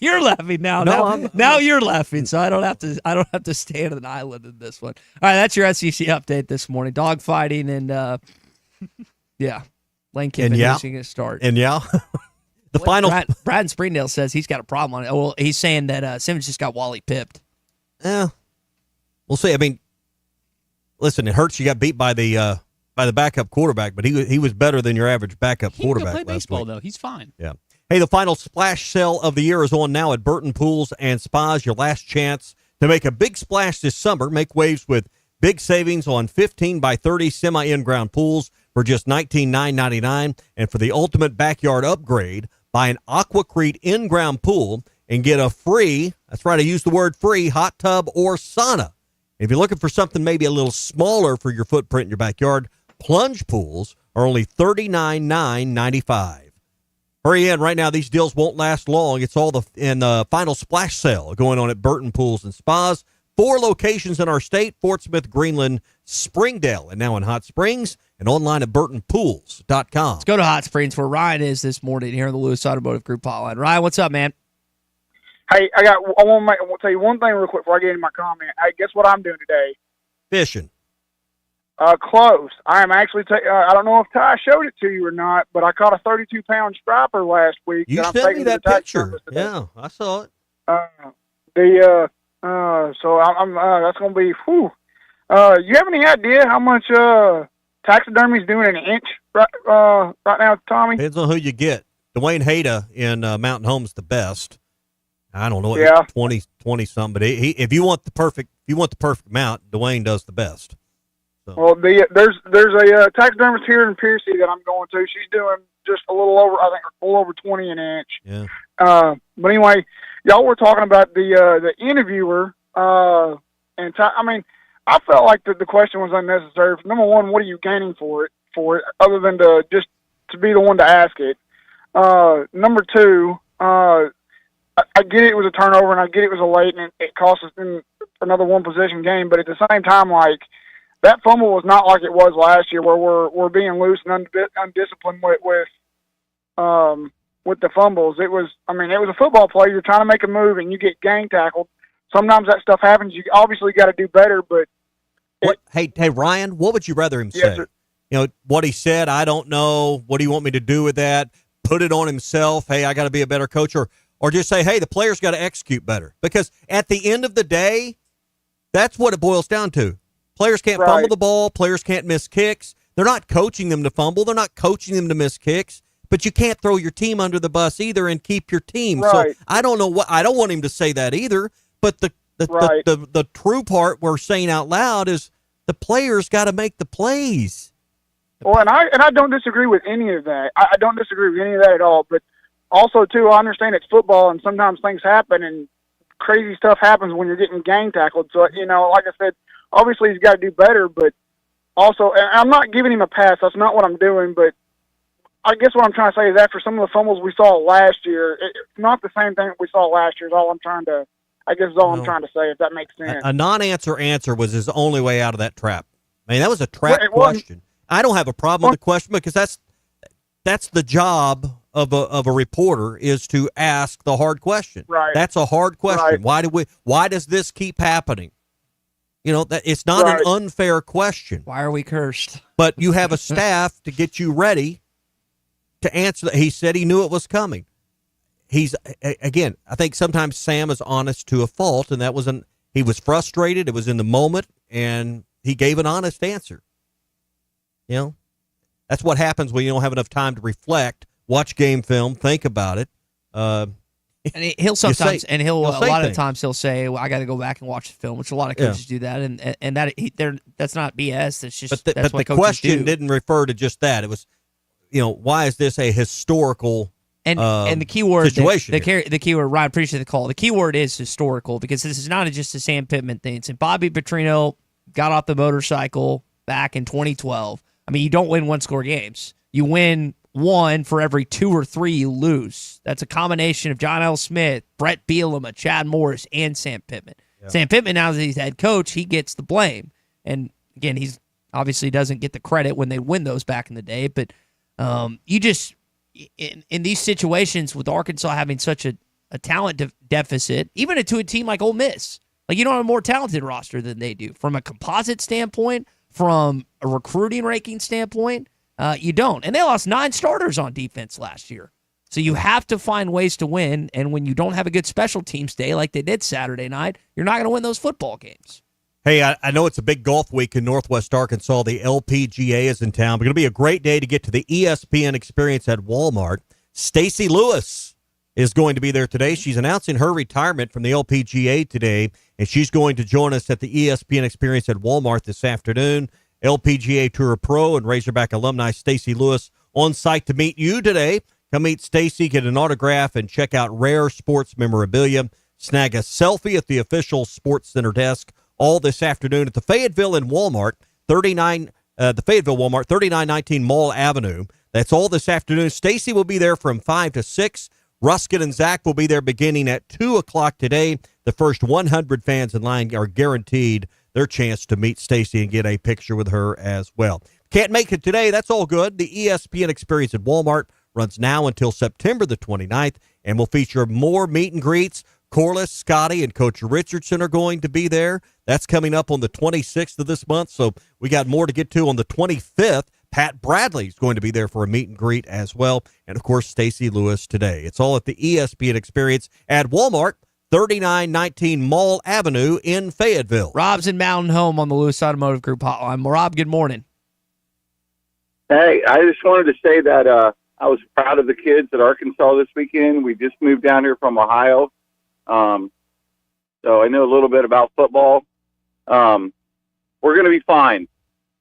you're laughing now. No, now you're laughing, so I don't have to stand on an island in this one. All right, that's your SEC update this morning. Dog fighting and yeah, Lane Kiffin losing his start. And the final. Brad Springdale says he's got a problem on it. Well, he's saying that Simmons just got Wally pipped. We'll see. I mean, listen, it hurts you got beat by the backup quarterback, but he was better than your average backup quarterback. He can play last baseball week. though. He's fine. Yeah. Hey, the final splash sale of the year is on now at Burton Pools and Spas. Your last chance to make a big splash this summer. Make waves with big savings on 15 by 30 semi-in-ground pools for just $19,999. And for the ultimate backyard upgrade, buy an Aquacrete in-ground pool and get a free, that's right, I use the word free, hot tub or sauna. If you're looking for something maybe a little smaller for your footprint in your backyard, plunge pools are only $39,995. Hurry in right now. These deals won't last long. It's all in the final splash sale going on at Burton Pools and Spas. 4 locations in our state: Fort Smith, Greenland, Springdale, and now in Hot Springs, and online at burtonpools.com. Let's go to Hot Springs where Ryan is this morning here in the Lewis Automotive Group hotline. Ryan, what's up, man? Hey, I want to tell you one thing real quick before I get into my comment. Hey, guess what I'm doing today? Fishing. Close. I am actually I don't know if Ty showed it to you or not, but I caught a 32-pound striper last week. You I'm sent me that taking to the picture. Yeah, I saw it. So I'm that's going to be, whew. You have any idea how much taxidermy's doing an inch right now, Tommy? Depends on who you get. Dwayne Hayda in Mountain Home's the best. I don't know, 20 something, but if you want the perfect mount, Dwayne does the best. So. Well, there's a taxidermist here in Piercy that I'm going to. She's doing just a little over, I think, a little over 20 an inch. Yeah. But anyway, y'all were talking about the interviewer, and I mean, I felt like the question was unnecessary. Number one, what are you gaining for it, other than to be the one to ask it? Number two, I get it was a turnover, and I get it was a late, and it cost us another one possession game. But at the same time, like, that fumble was not like it was last year, where we're being loose and undisciplined with with the fumbles. It was a football play. You're trying to make a move and you get gang tackled. Sometimes that stuff happens. You obviously got to do better, but Hey, Ryan, what would you rather him say? Sir. You know, what he said, I don't know. What do you want me to do with that? Put it on himself. Hey, I got to be a better coach, or just say, hey, the players got to execute better. Because at the end of the day, that's what it boils down to. Players can't fumble the ball. Players can't miss kicks. They're not coaching them to fumble. They're not coaching them to miss kicks. But you can't throw your team under the bus either and keep your team. Right. So I don't know I don't want him to say that either. But the true part we're saying out loud is the players got to make the plays. Well, and I don't disagree with any of that. I don't disagree with any of that at all. But also, too, I understand it's football, and sometimes things happen, and crazy stuff happens when you're getting gang tackled. So, you know, like I said, obviously he's got to do better. But also, and I'm not giving him a pass. That's not what I'm doing. But I guess what I'm trying to say is after some of the fumbles we saw last year, it's not the same thing that we saw last year. Is all I'm trying to. I guess is all I'm trying to say, if that makes sense. A non-answer answer was his only way out of that trap. I mean, that was a trap question. I don't have a problem with the question because that's the job of a reporter is to ask the hard question. Right. That's a hard question. Right. Why does this keep happening? You know, that it's not an unfair question. Why are we cursed? But you have a staff to get you ready to answer that. He said he knew it was coming. Again, I think sometimes Sam is honest to a fault, and he was frustrated. It was in the moment, and he gave an honest answer. You know, that's what happens when you don't have enough time to reflect, watch game film, think about it. And he'll sometimes, a lot of times he'll say, well, I got to go back and watch the film, which a lot of coaches do that. And that's not BS. That's just, that's what the coaches question do. didn't refer to just that. It was, you know, why is this a historical and the key word situation? The key word, Ryan, appreciate the call. The key word is historical because this is not just a Sam Pittman thing. It's Bobby Petrino got off the motorcycle back in 2012. I mean, you don't win one-score games. You win one for every 2 or 3 you lose. That's a combination of John L. Smith, Brett Bielema, Chad Morris, and Sam Pittman. Yeah. Sam Pittman, now that he's head coach, he gets the blame. And, again, he's obviously doesn't get the credit when they win those back in the day. But you just, in these situations with Arkansas having such a talent deficit, even to a team like Ole Miss, like you don't have a more talented roster than they do. From a composite standpoint, from a recruiting ranking standpoint, you don't. And they lost 9 starters on defense last year. So you have to find ways to win. And when you don't have a good special teams day like they did Saturday night, you're not going to win those football games. Hey, I know it's a big golf week in Northwest Arkansas. The LPGA is in town. But it's going to be a great day to get to the ESPN experience at Walmart. Stacy Lewis is going to be there today. She's announcing her retirement from the LPGA today, and she's going to join us at the ESPN experience at Walmart this afternoon. LPGA Tour Pro and Razorback alumni Stacy Lewis on site to meet you today. Come meet Stacy, get an autograph, and check out rare sports memorabilia. Snag a selfie at the official Sports Center desk all this afternoon at the Fayetteville and Walmart, the Fayetteville Walmart, 3919 Mall Avenue. That's all this afternoon. Stacy will be there from 5 to 6. Ruskin and Zach will be there beginning at 2 o'clock today. The first 100 fans in line are guaranteed their chance to meet Stacy and get a picture with her as well. Can't make it today. That's all good. The ESPN experience at Walmart runs now until September the 29th and will feature more meet and greets. Corliss, Scotty, and Coach Richardson are going to be there. That's coming up on the 26th of this month, so we got more to get to on the 25th. Pat Bradley is going to be there for a meet and greet as well. And, of course, Stacy Lewis today. It's all at the ESPN experience at Walmart, 3919 Mall Avenue in Fayetteville. Rob's in Mountain Home on the Lewis Automotive Group hotline. Rob, good morning. Hey, I just wanted to say that I was proud of the kids at Arkansas this weekend. We just moved down here from Ohio. So I know a little bit about football. We're going to be fine.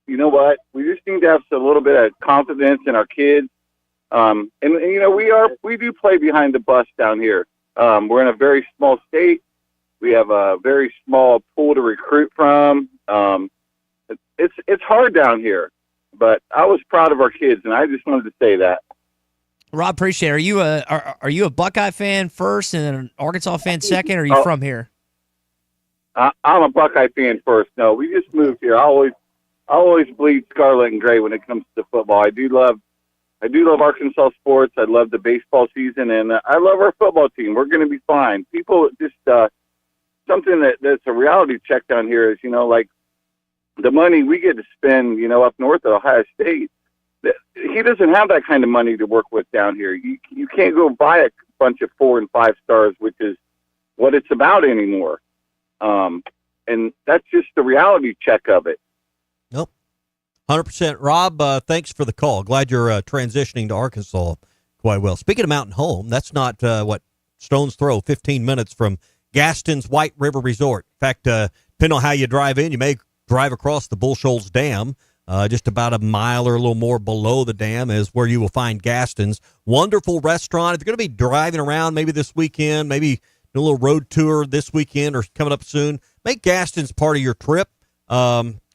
You know what? We just need to have a little bit of confidence in our kids. And you know, we do play behind the bus down here. We're in a very small state. We have a very small pool to recruit from. It's hard down here, but I was proud of our kids, and I just wanted to say that. Rob, appreciate it. Are you a Buckeye fan first and then an Arkansas fan second, or are you from here? I'm a Buckeye fan first. No, we just moved here. I always bleed scarlet and gray when it comes to football. I do love I do love Arkansas sports. I love the baseball season, and I love our football team. We're going to be fine. People just something that's a reality check down here is, like the money we get to spend, up north at Ohio State. He doesn't have that kind of money to work with down here. You can't go buy a bunch of 4 and 5 stars, which is what it's about anymore. And that's just the reality check of it. Nope. 100%. Rob, thanks for the call. Glad you're transitioning to Arkansas quite well. Speaking of Mountain Home, that's not, stone's throw, 15 minutes from Gaston's White River Resort. In fact, depending on how you drive in, you may drive across the Bull Shoals Dam. Just about a mile or a little more below the dam is where you will find Gaston's. Wonderful restaurant. If you're going to be driving around maybe this weekend, maybe do a little road tour this weekend or coming up soon, make Gaston's part of your trip.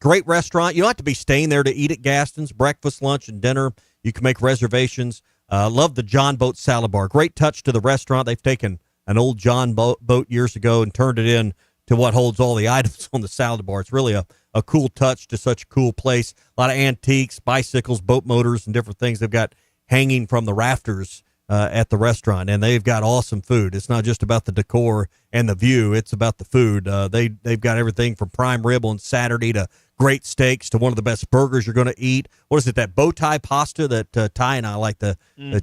Great restaurant. You don't have to be staying there to eat at Gaston's. Breakfast, lunch, and dinner. You can make reservations. Love the John Boat Salad Bar. Great touch to the restaurant. They've taken an old John boat years ago and turned it in to what holds all the items on the salad bar. It's really a cool touch to such a cool place. A lot of antiques, bicycles, boat motors, and different things they've got hanging from the rafters at the restaurant. And they've got awesome food. It's not just about the decor and the view. It's about the food. They've got everything from prime rib on Saturday to great steaks to one of the best burgers you're going to eat. What is it, that bow tie pasta that Ty and I like, the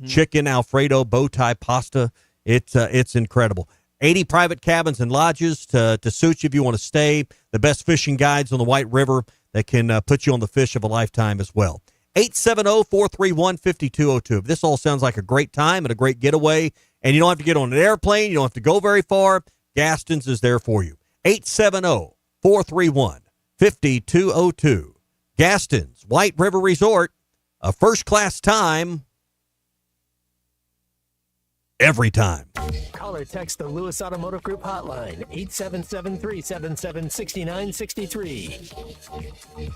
chicken Alfredo bow tie pasta? It's incredible. 80 private cabins and lodges to suit you if you want to stay. The best fishing guides on the White River that can put you on the fish of a lifetime as well. 870-431-5202. If this all sounds like a great time and a great getaway, and you don't have to get on an airplane, you don't have to go very far, Gaston's is there for you. 870-431-5202. Gaston's White River Resort, a first-class time every time. Call or text the Lewis Automotive Group hotline, 877-377-6963.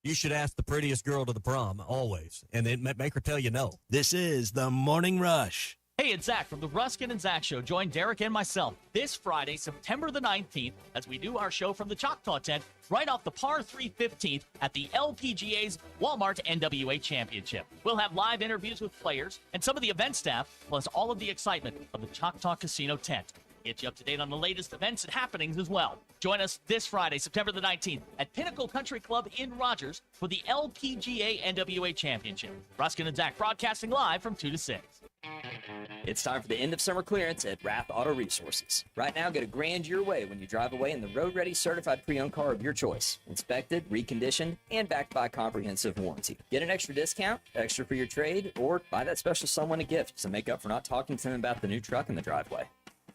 You should ask the prettiest girl to the prom, always, and then make her tell you no. This is the Morning Rush. Hey, it's Zach from the Ruskin and Zach Show. Join Derek and myself this Friday, September the 19th, as we do our show from the Choctaw Tent right off the Par 3 15th at the LPGA's Walmart NWA Championship. We'll have live interviews with players and some of the event staff, plus all of the excitement of the Choctaw Casino Tent. Get you up to date on the latest events and happenings as well. Join us this Friday, September the 19th at Pinnacle Country Club in Rogers for the LPGA NWA Championship. Ruskin and Zach broadcasting live from 2 to 6. It's time for the end of summer clearance at Rath Auto Resources. Right now, get a grand your way when you drive away in the road-ready certified pre-owned car of your choice. Inspected, reconditioned, and backed by a comprehensive warranty. Get an extra discount, extra for your trade, or buy that special someone a gift to make up for not talking to them about the new truck in the driveway.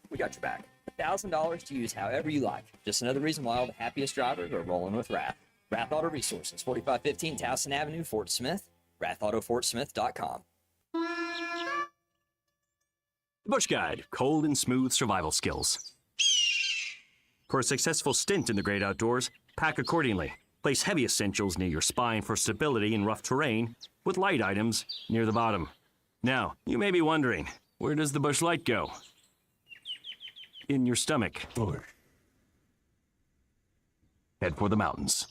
We got your back. $1,000 to use however you like. Just another reason why all the happiest drivers are rolling with Rath. Rath Auto Resources, 4515 Towson Avenue, Fort Smith. RathAutoFortSmith.com. Bush Guide, cold and smooth survival skills. For a successful stint in the great outdoors, pack accordingly. Place heavy essentials near your spine for stability in rough terrain, with light items near the bottom. Now, you may be wondering, where does the Bush Light go? In your stomach. Head for the mountains.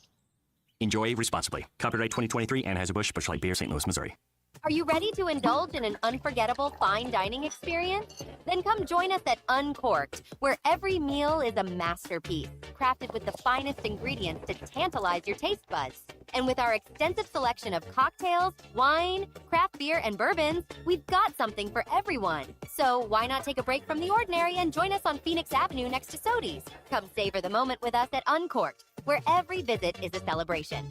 Enjoy responsibly. Copyright 2023 Anheuser-Busch Busch Light Beer, St. Louis, Missouri. Are you ready to indulge in an unforgettable fine dining experience? Then come join us at Uncorked, where every meal is a masterpiece, crafted with the finest ingredients to tantalize your taste buds. And with our extensive selection of cocktails, wine, craft beer, and bourbons, we've got something for everyone. So why not take a break from the ordinary and join us on Phoenix Avenue next to Sodi's? Come savor the moment with us at Uncorked, where every visit is a celebration.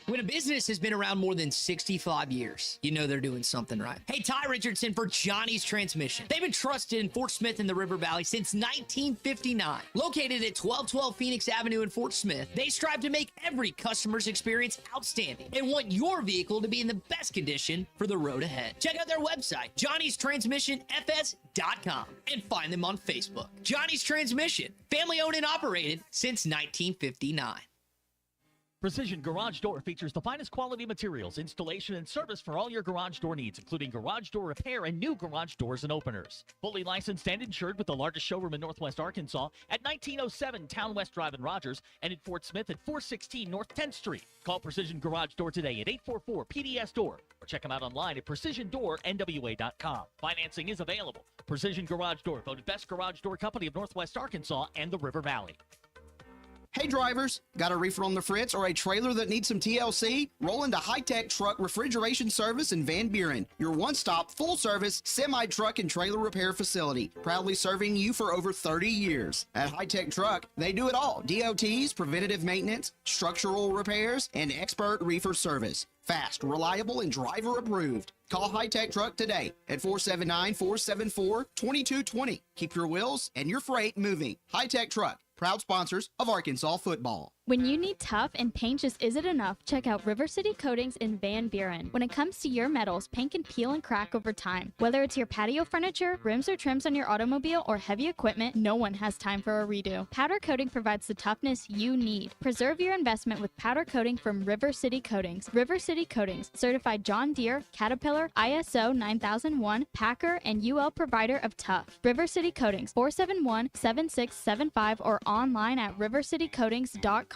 When a business has been around more than 65 years, you know they're doing something right. Hey, Ty Richardson for Johnny's Transmission. They've been trusted in Fort Smith in the River Valley since 1959. Located at 1212 Phoenix Avenue in Fort Smith, they strive to make every customer's experience outstanding and want your vehicle to be in the best condition for the road ahead. Check out their website, Johnny'sTransmissionFS.com, and find them on Facebook. Johnny's Transmission, family owned and operated since 1959. Precision Garage Door features the finest quality materials, installation, and service for all your garage door needs, including garage door repair and new garage doors and openers. Fully licensed and insured with the largest showroom in Northwest Arkansas at 1907 Town West Drive in Rogers and in Fort Smith at 416 North 10th Street. Call Precision Garage Door today at 844-PDS-DOOR or check them out online at PrecisionDoorNWA.com. Financing is available. Precision Garage Door, voted best garage door company of Northwest Arkansas and the River Valley. Hey drivers, got a reefer on the fritz or a trailer that needs some TLC? Roll into High Tech Truck Refrigeration Service in Van Buren, your one-stop, full-service, semi-truck and trailer repair facility, proudly serving you for over 30 years. At High Tech Truck, they do it all: DOTs, preventative maintenance, structural repairs, and expert reefer service. Fast, reliable, and driver approved. Call High Tech Truck today at 479-474-2220. Keep your wheels and your freight moving. High Tech Truck, proud sponsors of Arkansas football. When you need tough and paint just isn't enough, check out River City Coatings in Van Buren. When it comes to your metals, paint can peel and crack over time. Whether it's your patio furniture, rims or trims on your automobile, or heavy equipment, no one has time for a redo. Powder coating provides the toughness you need. Preserve your investment with powder coating from River City Coatings. River City Coatings, certified John Deere, Caterpillar, ISO 9001, Packer, and UL provider of tough. River City Coatings, 471-7675 or online at rivercitycoatings.com.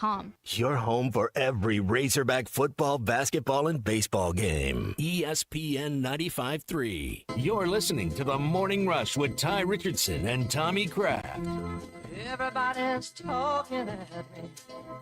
Your home for every Razorback football, basketball, and baseball game. ESPN 95.3. You're listening to The Morning Rush with Ty Richardson and Tommy Kraft. Everybody's talking at me.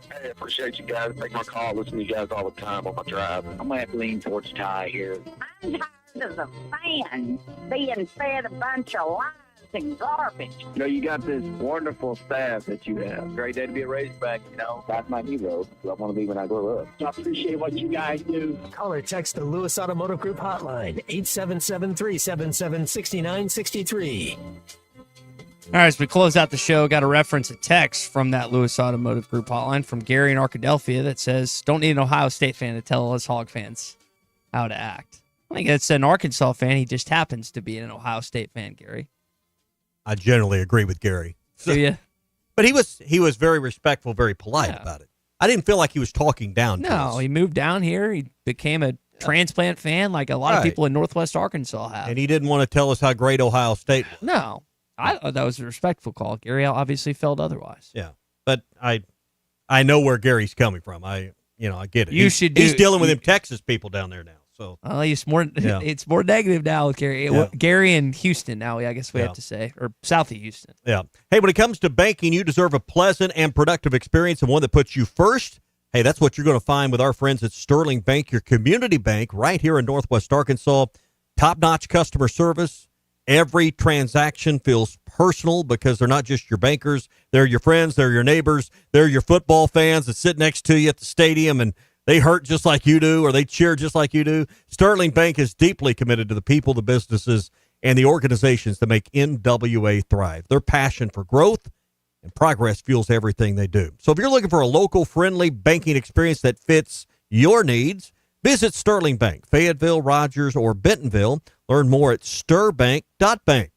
Hey, I appreciate you guys. Take my call. Listen to you guys all the time on my drive. I'm going to have to lean towards Ty here. I'm tired as a fan being fed a bunch of lies and garbage. You know, you got this wonderful staff that you have. Great day to be a Razorback, you know. That's my hero. Who I want to be when I grow up. I appreciate what you guys do. Call or text the Lewis Automotive Group hotline, 877-377-6963. All right, as we close out the show, got a reference, a text from that Lewis Automotive Group hotline from Gary in Arkadelphia that says, don't need an Ohio State fan to tell us Hog fans how to act. I think it's an Arkansas fan. He just happens to be an Ohio State fan, Gary. I generally agree with Gary. Do you? But he was very respectful, very polite about it. I didn't feel like he was talking down to us. No, he moved down here. He became a transplant fan like a lot of people in Northwest Arkansas have. And he didn't want to tell us how great Ohio State was. No. I thought that was a respectful call. Gary obviously felt otherwise. Yeah. But I know where Gary's coming from. I get it. He's dealing with them Texas people down there now. So it's more negative now with Gary. Yeah. Gary and Houston now, I guess we have to say, or south of Houston. Yeah. Hey, when it comes to banking, you deserve a pleasant and productive experience and one that puts you first. Hey, that's what you're going to find with our friends at Sterling Bank, your community bank right here in Northwest Arkansas. Top-notch customer service. Every transaction feels personal because they're not just your bankers. They're your friends. They're your neighbors. They're your football fans that sit next to you at the stadium, and they hurt just like you do, or they cheer just like you do. Sterling Bank is deeply committed to the people, the businesses, and the organizations that make NWA thrive. Their passion for growth and progress fuels everything they do. So if you're looking for a local, friendly banking experience that fits your needs, visit Sterling Bank, Fayetteville, Rogers, or Bentonville. Learn more at stirbank.bank.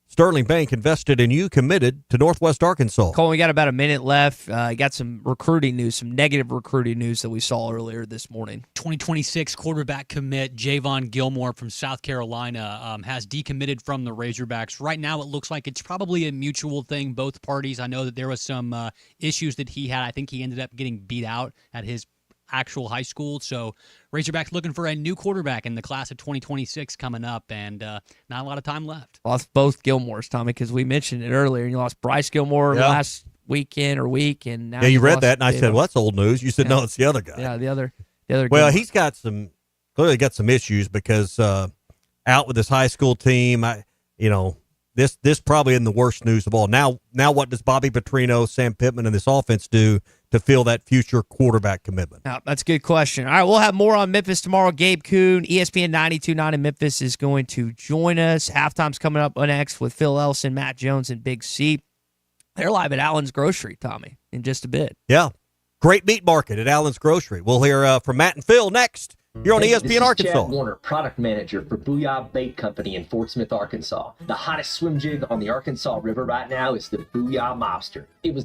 Sterling Bank invested in you, committed to Northwest Arkansas. Cole, we got about a minute left. Got some recruiting news, some negative recruiting news that we saw earlier this morning. 2026 quarterback commit Javon Gilmore from South Carolina has decommitted from the Razorbacks. Right now, it looks like it's probably a mutual thing, both parties. I know that there was some issues that he had. I think he ended up getting beat out at his actual high school. So Razorbacks looking for a new quarterback in the class of 2026 coming up, and not a lot of time left. Lost both Gilmores, Tommy, because we mentioned it earlier. You lost Bryce Gilmore last weekend or week, and now you read that, and I said, "Well, that's old news." You said, "No, it's the other guy." Yeah, the other. Well, Gilmore. he's clearly got some issues because out with his high school team. This probably isn't the worst news of all. Now, what does Bobby Petrino, Sam Pittman, and this offense do to fill that future quarterback commitment? Now, that's a good question. All right, we'll have more on Memphis tomorrow. Gabe Kuhn, ESPN 92.9 in Memphis, is going to join us. Halftime's coming up next with Phil Elson, Matt Jones, and Big C. They're live at Allen's Grocery, Tommy, in just a bit. Yeah, great meat market at Allen's Grocery. We'll hear from Matt and Phil next. You're on ESPN This is Arkansas. Chad Warner, product manager for Booyah Bait Company in Fort Smith, Arkansas. The hottest swim jig on the Arkansas River right now is the Booyah Mobster. It was